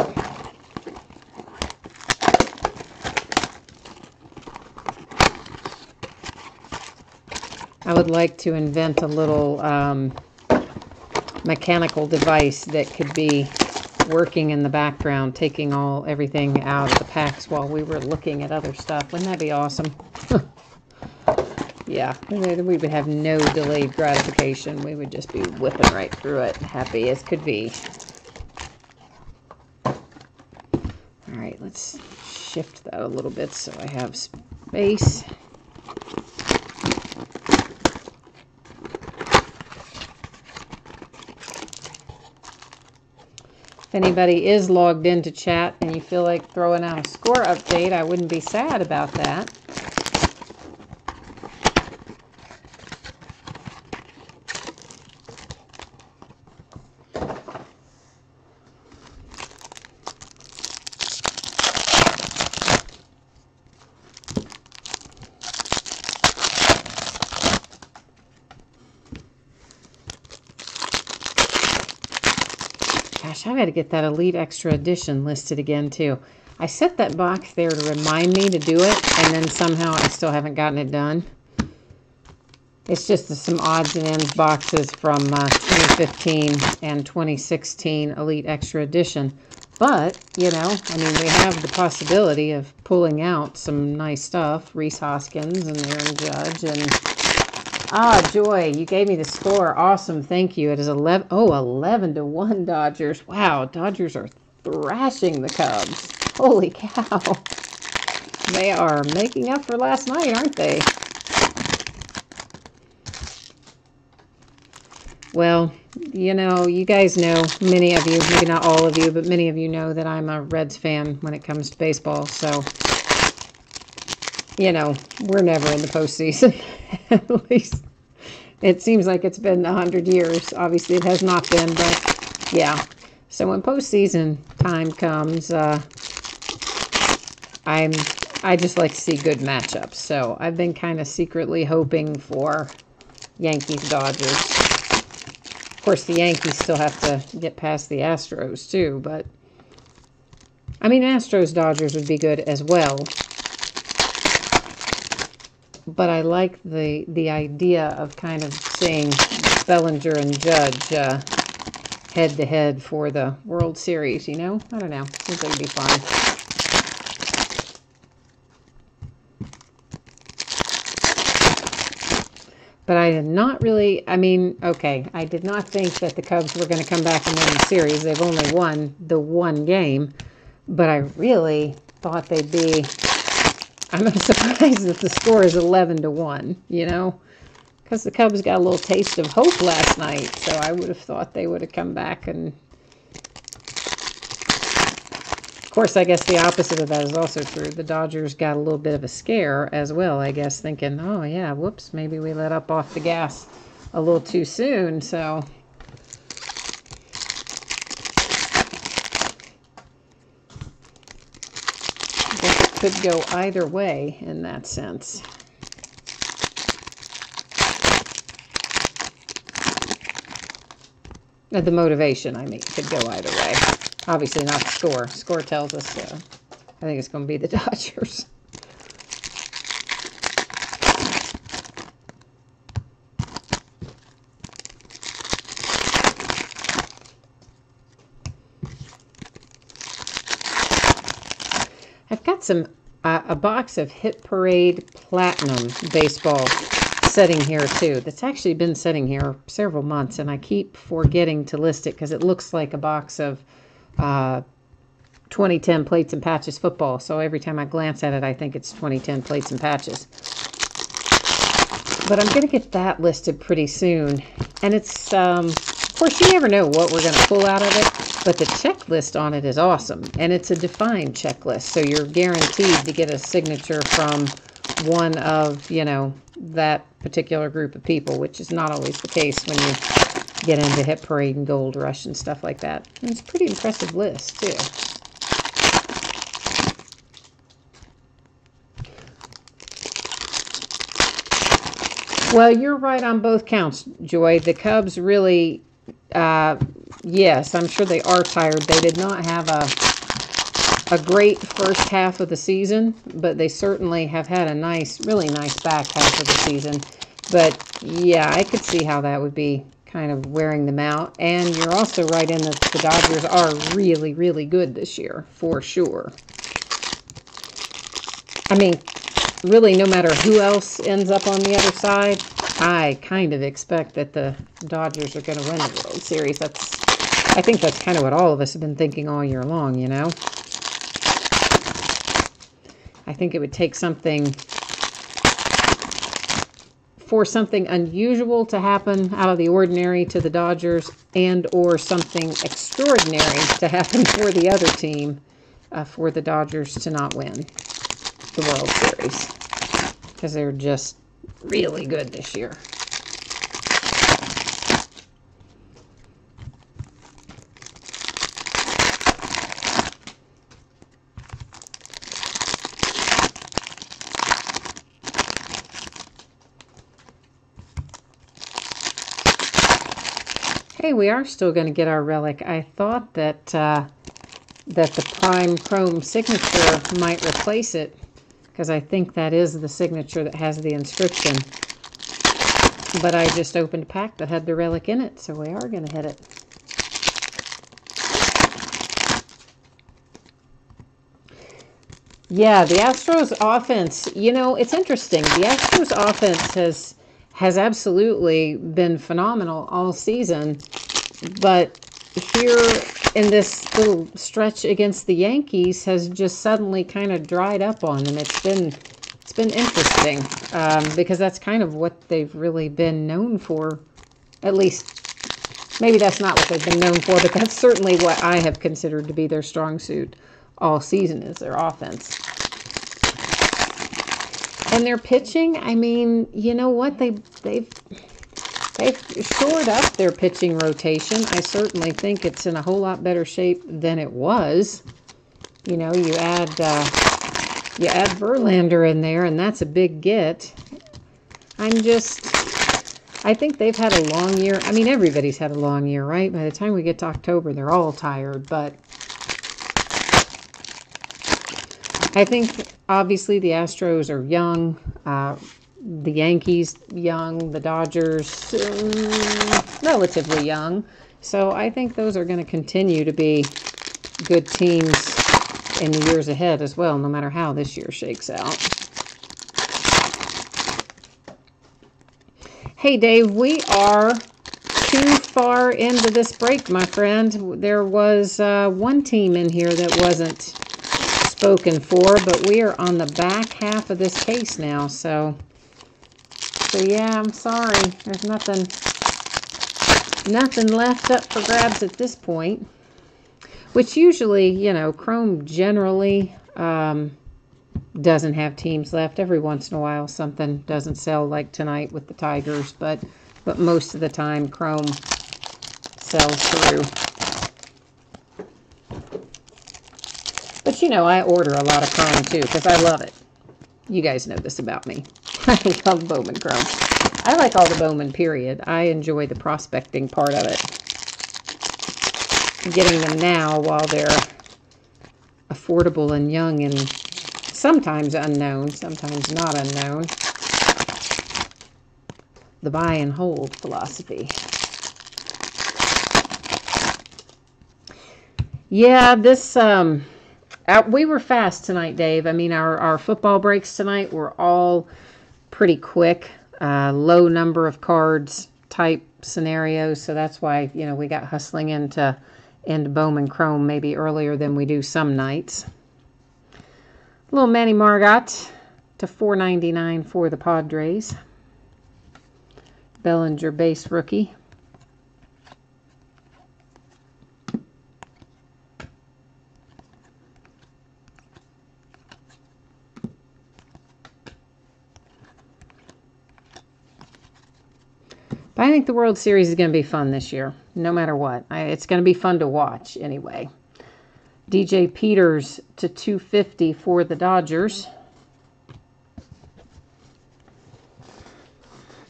I would like to invent a little mechanical device that could be working in the background, taking everything out of the packs while we were looking at other stuff. Wouldn't that be awesome? Yeah, we would have no delayed gratification. We would just be whipping right through it, happy as could be. All right, let's shift that a little bit so I have space. If anybody is logged into chat and you feel like throwing out a score update, I wouldn't be sad about that. Gosh, I've got to get that Elite Extra Edition listed again, too. I set that box there to remind me to do it, and then somehow I still haven't gotten it done. It's just some odds and ends boxes from 2015 and 2016 Elite Extra Edition. But, you know, I mean, we have the possibility of pulling out some nice stuff. Rhys Hoskins and Aaron Judge and... Ah, Joy, you gave me the score. Awesome, thank you. It is 11. Oh, 11-1 Dodgers. Wow, Dodgers are thrashing the Cubs. Holy cow. They are making up for last night, aren't they? Well, you know, you guys know, many of you, maybe not all of you, but many of you know that I'm a Reds fan when it comes to baseball. So, you know, we're never in the postseason. It seems like it's been 100 years. Obviously, it has not been, but yeah. So when postseason time comes, I just like to see good matchups. So I've been kind of secretly hoping for Yankees Dodgers. Of course, the Yankees still have to get past the Astros too, but I mean, Astros Dodgers would be good as well. But I like the idea of kind of seeing Bellinger and Judge head to head for the World Series, you know? I don't know. Seems like it'd be fun. But I did not really, I mean, okay, I did not think that the Cubs were going to come back and win the series. They've only won the one game. But I really thought they'd be, I'm surprised that the score is 11-1, you know? Because the Cubs got a little taste of hope last night. So I would have thought they would have come back and... Of course, I guess the opposite of that is also true. The Dodgers got a little bit of a scare as well, I guess, thinking, oh, yeah, whoops, maybe we let up off the gas a little too soon, so... I guess it could go either way in that sense. The motivation, I mean, could go either way. Obviously not the score. Score tells us, I think it's going to be the Dodgers. I've got some a box of Hit Parade Platinum baseball setting here too. That's actually been sitting here several months, and I keep forgetting to list it because it looks like a box of 2010 Plates and Patches football. So every time I glance at it, I think it's 2010 Plates and Patches. But I'm going to get that listed pretty soon. And it's, of course, you never know what we're going to pull out of it. But the checklist on it is awesome. And it's a defined checklist. So you're guaranteed to get a signature from one of, you know, that particular group of people, which is not always the case when you get into Hit Parade and Gold Rush and stuff like that. And it's a pretty impressive list, too. Well, you're right on both counts, Joy. The Cubs really, yes, I'm sure they are tired. They did not have a great first half of the season, but they certainly have had a nice, really nice back half of the season. But, yeah, I could see how that would be kind of wearing them out. And you're also right in that the Dodgers are really, really good this year, for sure. I mean, really, no matter who else ends up on the other side, I kind of expect that the Dodgers are going to win the World Series. I think that's kind of what all of us have been thinking all year long, you know? I think it would take something for something unusual to happen out of the ordinary to the Dodgers, and or something extraordinary to happen for the other team for the Dodgers to not win the World Series, because they're just really good this year. Hey, we are still going to get our relic. I thought that that the Prime Chrome signature might replace it, because I think that is the signature that has the inscription. But I just opened a pack that had the relic in it, so we are going to hit it. Yeah, the Astros offense, you know, it's interesting. The Astros offense has absolutely been phenomenal all season, but here in this little stretch against the Yankees has just suddenly kind of dried up on them. It's been interesting, because that's kind of what they've really been known for. At least, maybe that's not what they've been known for, but that's certainly what I have considered to be their strong suit all season, is their offense. And their pitching, I mean, you know what? They've They've shored up their pitching rotation. I certainly think it's in a whole lot better shape than it was. You know, you add Verlander in there, and that's a big get. I think they've had a long year. I mean, everybody's had a long year, right? By the time we get to October, they're all tired. But I think, obviously, the Astros are young. The Yankees, young. The Dodgers, relatively young. So I think those are going to continue to be good teams in the years ahead as well, no matter how this year shakes out. Hey, Dave, we are too far into this break, my friend. There was one team in here that wasn't spoken for, but we are on the back half of this case now. So yeah, I'm sorry. There's nothing left up for grabs at this point. Which usually, you know, Chrome generally doesn't have teams left. Every once in a while something doesn't sell, like tonight with the Tigers, but most of the time Chrome sells through. But you know, I order a lot of Chrome too because I love it. You guys know this about me. I love Bowman Chrome. I like all the Bowman, period. I enjoy the prospecting part of it. Getting them now while they're affordable and young and sometimes unknown, sometimes not unknown. The buy and hold philosophy. Yeah, this we were fast tonight, Dave. I mean, our football breaks tonight were all pretty quick, low number of cards type scenarios. So that's why, you know, we got hustling into Bowman Chrome maybe earlier than we do some nights. Little Manny Margot to $4.99 for the Padres. Bellinger base rookie. But I think the World Series is going to be fun this year, no matter what. It's going to be fun to watch anyway. DJ Peters to $2.50 for the Dodgers.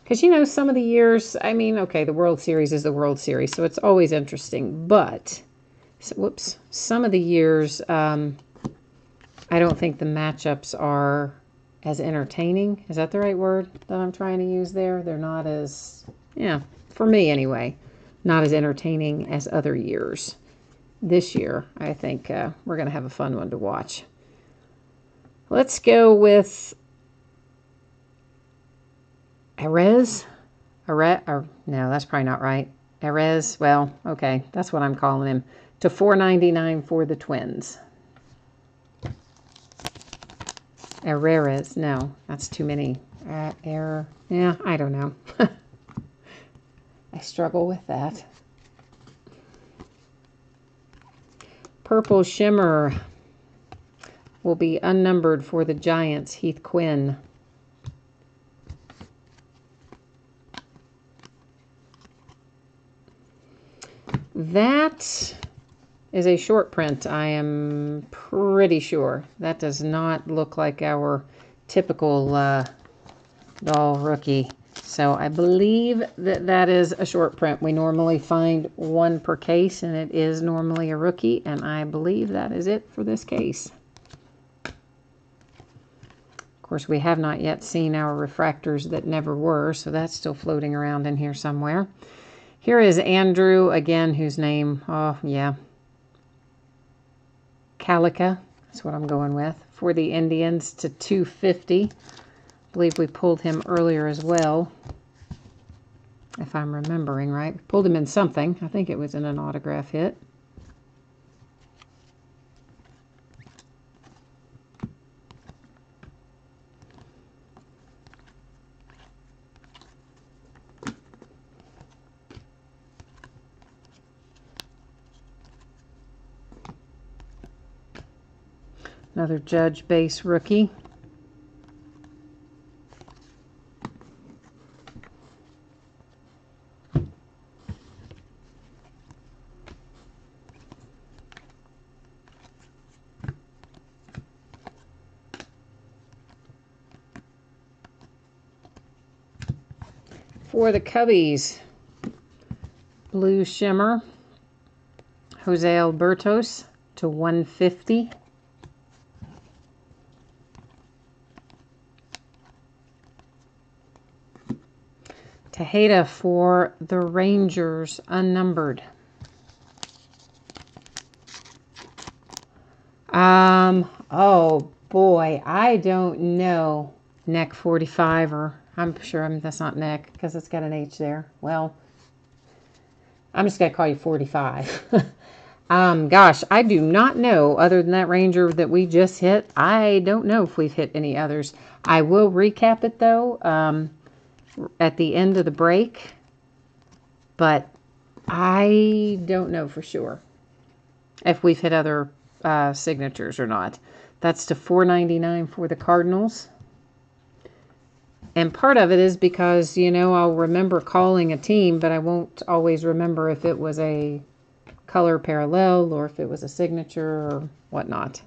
Because, you know, some of the years, I mean, okay, the World Series is the World Series, so it's always interesting. But, some of the years, I don't think the matchups are as entertaining. Is that the right word that I'm trying to use there? They're not as, yeah, for me anyway, not as entertaining as other years. This year, I think we're going to have a fun one to watch. Let's go with Erez. No, that's probably not right. Erez, well, okay, that's what I'm calling him. To $4.99 for the Twins. Erez, no, that's too many. Yeah, I don't know. I struggle with that. Purple Shimmer will be unnumbered for the Giants, Heath Quinn. That is a short print, I am pretty sure. That does not look like our typical doll rookie. So I believe that is a short print. We normally find one per case, and it is normally a rookie, and I believe that is it for this case. Of course, we have not yet seen our refractors that never were, so that's still floating around in here somewhere. Here is Andrew, again, whose name, oh, yeah, Calica, that's what I'm going with, for the Indians to $2.50. I believe we pulled him earlier as well, if I'm remembering right. We pulled him in something. I think it was in an autograph hit. Another Judge base rookie. For the Cubbies, Blue Shimmer, Jose Albertos to 150. Tejeda for the Rangers, unnumbered. Oh boy, I don't know. Neck 45, or I'm sure that's not neck because it's got an H there. Well, I'm just going to call you 45. Gosh, I do not know, other than that Ranger that we just hit. I don't know if we've hit any others. I will recap it though at the end of the break, but I don't know for sure if we've hit other signatures or not. That's to $4.99 for the Cardinals. And part of it is because, you know, I'll remember calling a team, but I won't always remember if it was a color parallel or if it was a signature or whatnot.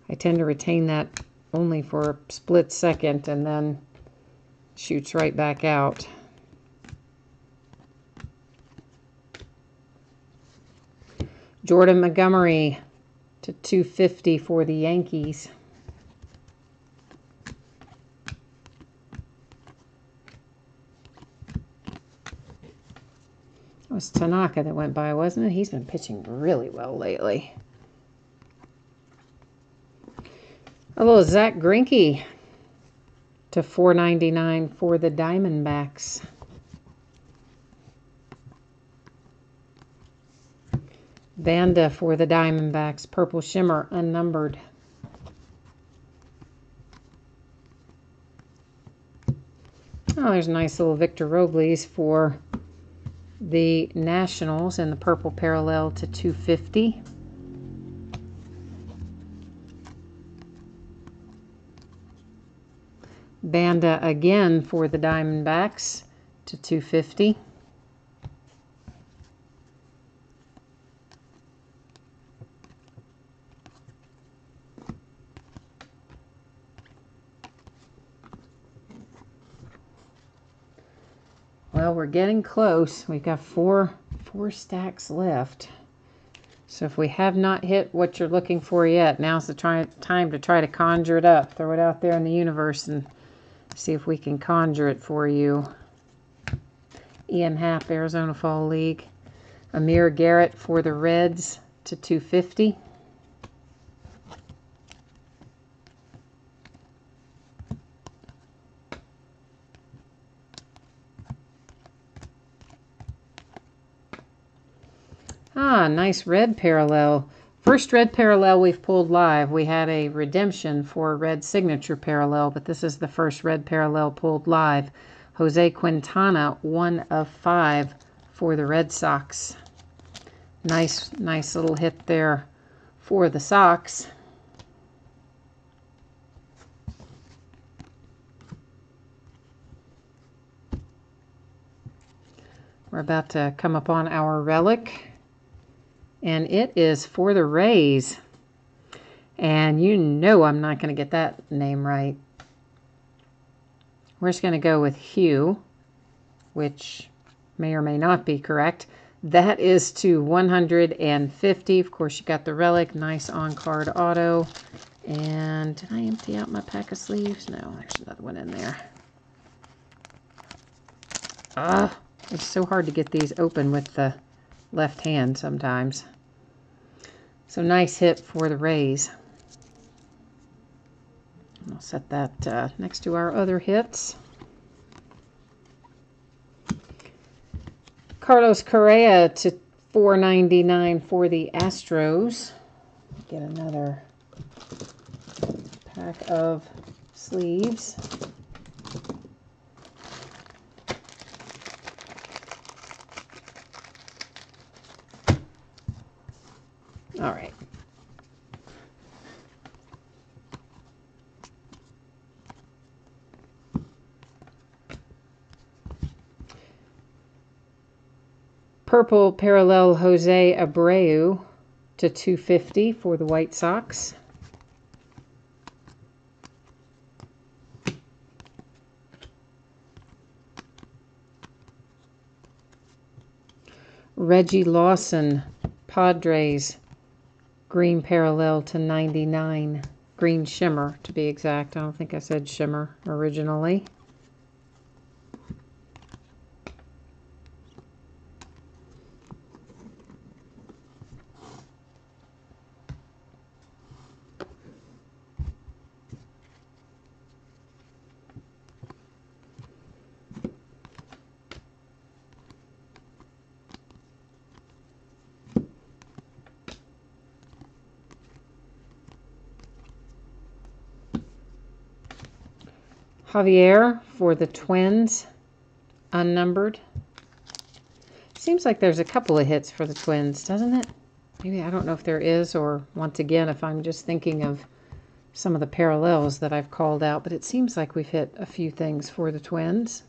I tend to retain that only for a split second and then shoots right back out. Jordan Montgomery to 250 for the Yankees. It was Tanaka that went by, wasn't it? He's been pitching really well lately. A little Zach Greinke to $4.99 for the Diamondbacks. Banda for the Diamondbacks, Purple Shimmer, unnumbered. Oh, there's a nice little Victor Robles for the Nationals in the purple parallel to 250. Banda again for the Diamondbacks to 250. Well, we're getting close. We've got four stacks left. So if we have not hit what you're looking for yet, now's the time to try to conjure it up. Throw it out there in the universe and see if we can conjure it for you. Ian Happ, Arizona Fall League. Amir Garrett for the Reds to 250. Ah, nice red parallel. First red parallel we've pulled live. We had a redemption for a red signature parallel, but this is the first red parallel pulled live. Jose Quintana, 1 of 5 for the Red Sox. Nice little hit there for the Sox. We're about to come upon our relic. And it is for the Rays. And you know I'm not going to get that name right. We're just going to go with Hugh, which may or may not be correct. That is to 150. Of course, you got the relic. Nice on-card auto. And did I empty out my pack of sleeves? No, there's another one in there. It's so hard to get these open with the left hand sometimes. So nice hit for the Rays. I'll set that next to our other hits. Carlos Correa to $4.99 for the Astros. Get another pack of sleeves. All right. Purple parallel Jose Abreu to 250 for the White Sox. Reggie Lawson, Padres, green parallel to 99. Green shimmer, to be exact. I don't think I said shimmer originally. Javier for the Twins, unnumbered. Seems like there's a couple of hits for the Twins, doesn't it? Maybe, I don't know if there is, or once again, if I'm just thinking of some of the parallels that I've called out, but it seems like we've hit a few things for the Twins.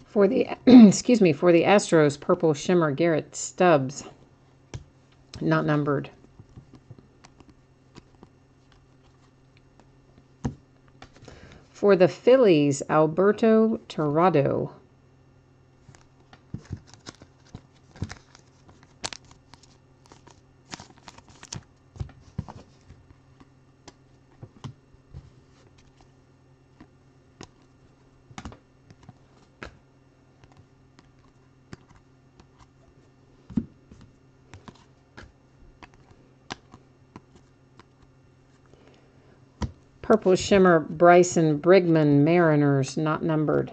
For the, excuse me, for the Astros, purple shimmer, Garrett Stubbs, not numbered. For the Phillies, Alberto Tirado. Purple shimmer, Bryson Brigman, Mariners, not numbered.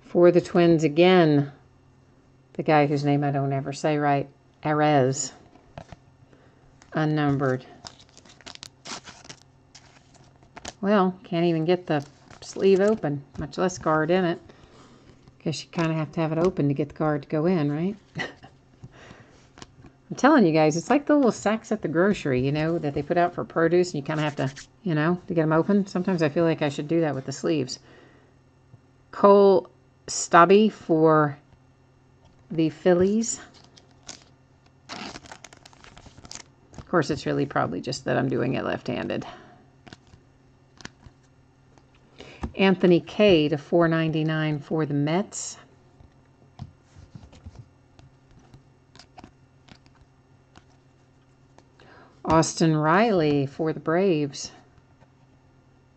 For the Twins again, the guy whose name I don't ever say right, Arez, unnumbered. Well, can't even get the sleeve open, much less card in it. Guess you kind of have to have it open to get the card to go in, right? I'm telling you guys, it's like the little sacks at the grocery, you know, that they put out for produce, and you kind of have to, you know, to get them open. Sometimes I feel like I should do that with the sleeves. Cole Stubby for the Phillies. Of course, it's really probably just that I'm doing it left-handed. Anthony K to 499 for the Mets. Austin Riley for the Braves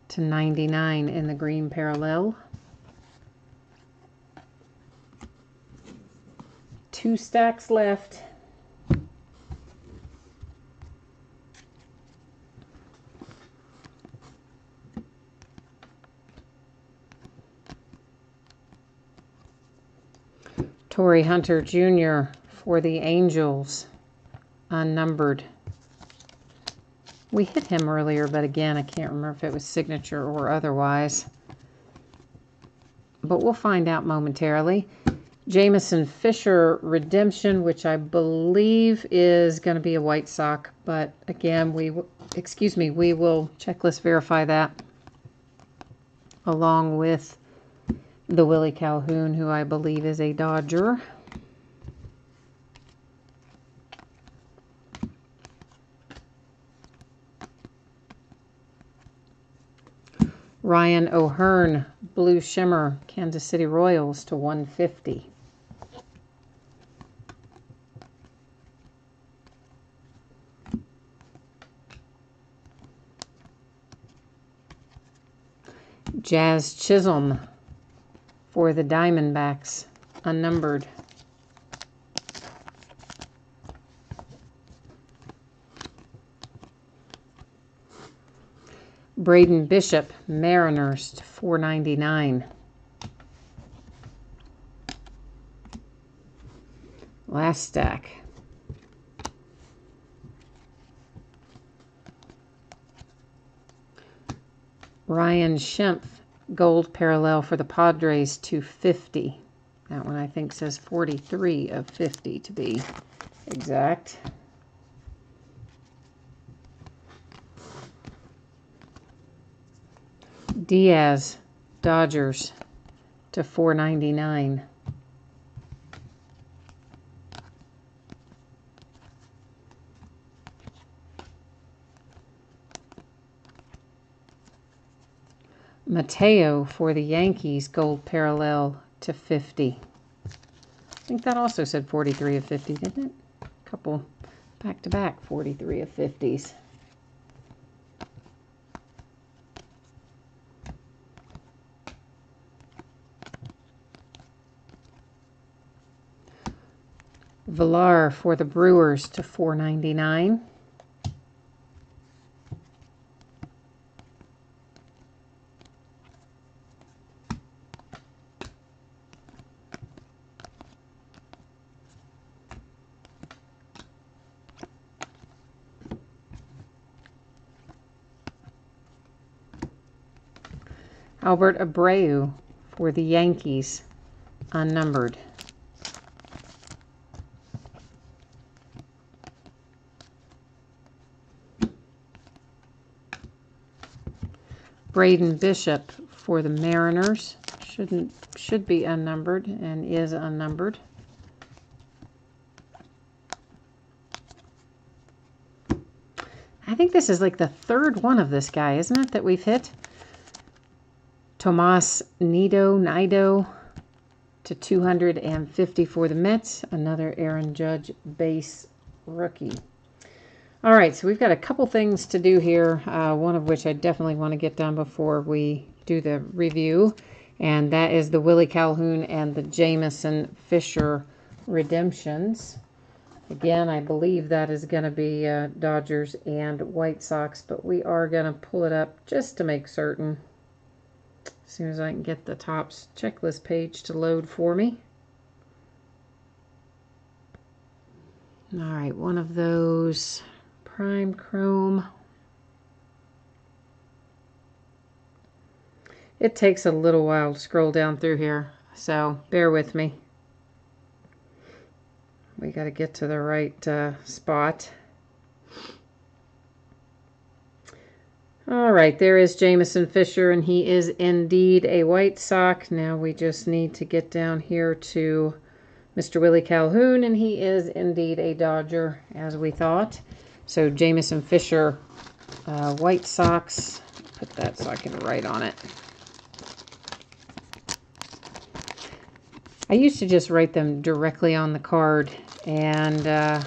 to 99 in the green parallel. 2 stacks left. Torrey Hunter Jr. for the Angels, unnumbered. We hit him earlier, but again, I can't remember if it was signature or otherwise. But we'll find out momentarily. Jameson Fisher Redemption, which I believe is going to be a White Sox, but again, we will checklist verify that along with the Willie Calhoun, who I believe is a Dodger. Ryan O'Hearn, Blue Shimmer, Kansas City Royals to 150. Jazz Chisholm for the Diamondbacks, unnumbered. Braden Bishop, Mariners to 499. Last stack. Ryan Schimpf, gold parallel for the Padres to 50. That one I think says 43 of 50 to be exact. Diaz, Dodgers to 499. Mateo for the Yankees, gold parallel to 50. I think that also said 43 of 50, didn't it? A couple back-to-back 43 of 50s. Villar for the Brewers to 499. Albert Abreu for the Yankees, unnumbered. Braden Bishop for the Mariners, should be unnumbered and is unnumbered. I think this is like the third one of this guy, isn't it, that we've hit? Tomas Nido to 250 for the Mets. Another Aaron Judge base rookie. All right, so we've got a couple things to do here, one of which I definitely want to get done before we do the review, and that is the Willie Calhoun and the Jameson Fisher redemptions. Again, I believe that is going to be Dodgers and White Sox, but we are going to pull it up just to make certain. As soon as I can get the Topps checklist page to load for me. All right, one of those prime chrome. It takes a little while to scroll down through here, so bear with me. We got to get to the right spot. All right, there is Jameson Fisher, and he is indeed a White Sox. Now we just need to get down here to Mr. Willie Calhoun, and he is indeed a Dodger, as we thought. So Jameson Fisher, White Sox. Put that so I can write on it. I used to just write them directly on the card, and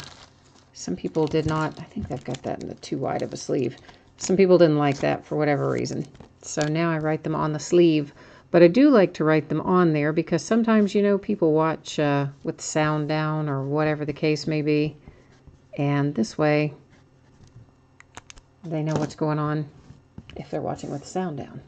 some people did not. I think they've got that in the too wide of a sleeve. Some people didn't like that for whatever reason. So now I write them on the sleeve. But I do like to write them on there because sometimes, you know, people watch with sound down or whatever the case may be. And this way, they know what's going on if they're watching with the sound down.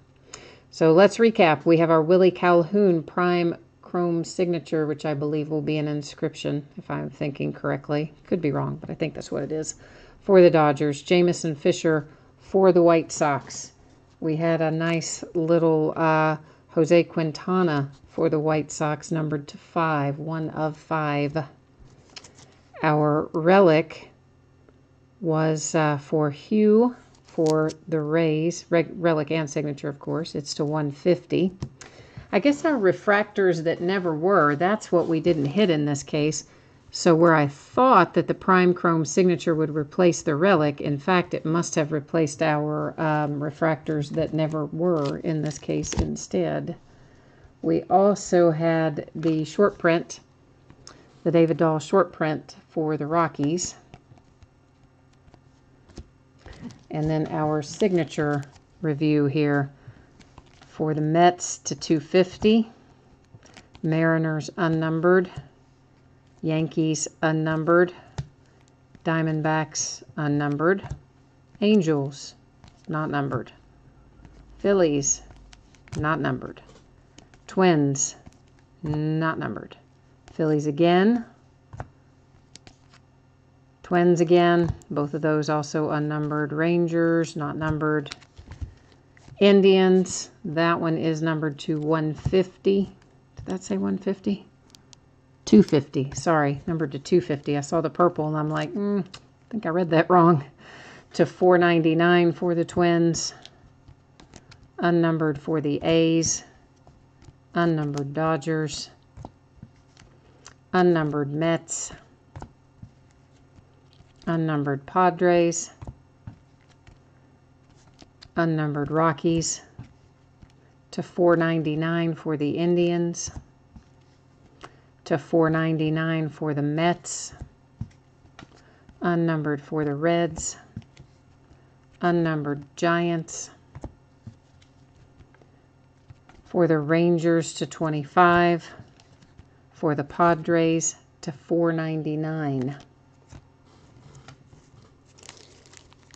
So let's recap. We have our Willie Calhoun Prime Chrome Signature, which I believe will be an inscription, if I'm thinking correctly. Could be wrong, but I think that's what it is. For the Dodgers, Jameson Fisher for the White Sox. We had a nice little Jose Quintana for the White Sox, numbered to 5, 1 of 5. Our relic was for Hugh for the Rays, relic and signature, of course. It's to 150. I guess our refractors that never were, that's what we didn't hit in this case. So where I thought that the Prime Chrome Signature would replace the relic, in fact, it must have replaced our refractors that never were in this case instead. We also had the short print, the David Dahl short print for the Rockies. And then our signature review here for the Mets to 250, Mariners unnumbered, Yankees unnumbered, Diamondbacks unnumbered, Angels not numbered, Phillies not numbered, Twins not numbered, Phillies again, Twins again, both of those also unnumbered, Rangers not numbered, Indians, that one is numbered to 150. Did that say 150? 250, sorry, numbered to 250. I saw the purple and I'm like, I think I read that wrong. To 499 for the Twins. Unnumbered for the A's. Unnumbered Dodgers. Unnumbered Mets. Unnumbered Padres. Unnumbered Rockies. to $4.99 for the Indians, to $4.99 for the Mets, unnumbered for the Reds, unnumbered Giants, for the Rangers to $25, for the Padres to $4.99.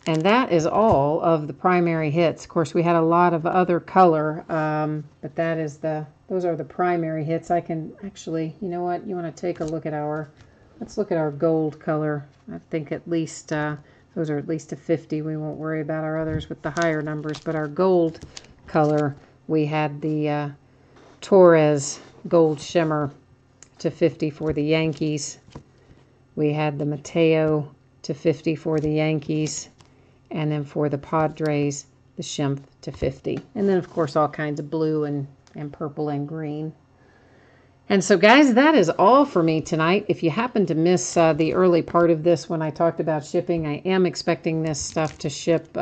And that is all of the primary hits. Of course, we had a lot of other color, but those are the primary hits. I can actually, you know what? You want to take a look at let's look at our gold color. I think at least, those are at least a 50. We won't worry about our others with the higher numbers, but our gold color, we had the Torres Gold Shimmer to 50 for the Yankees. We had the Mateo to 50 for the Yankees. And then for the Padres, the Schimpf to 50. And then, of course, all kinds of blue and purple and green. And so, guys, that is all for me tonight. If you happen to miss the early part of this when I talked about shipping, I am expecting this stuff to ship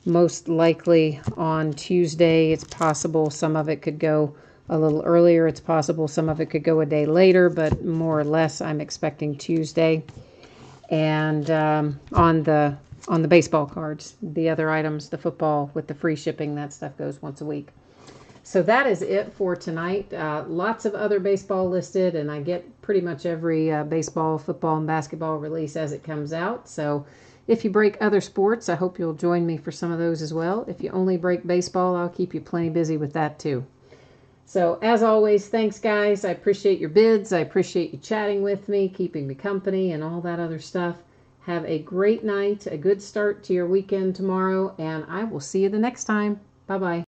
most likely on Tuesday. It's possible some of it could go a little earlier. It's possible some of it could go a day later, but more or less I'm expecting Tuesday. And on the baseball cards, the other items, the football with the free shipping, that stuff goes once a week. So that is it for tonight. Lots of other baseball listed, and I get pretty much every baseball, football, and basketball release as it comes out. So if you break other sports, I hope you'll join me for some of those as well. If you only break baseball, I'll keep you plenty busy with that too. So as always, thanks guys. I appreciate your bids. I appreciate you chatting with me, keeping me company, and all that other stuff. Have a great night, a good start to your weekend tomorrow, and I will see you the next time. Bye-bye.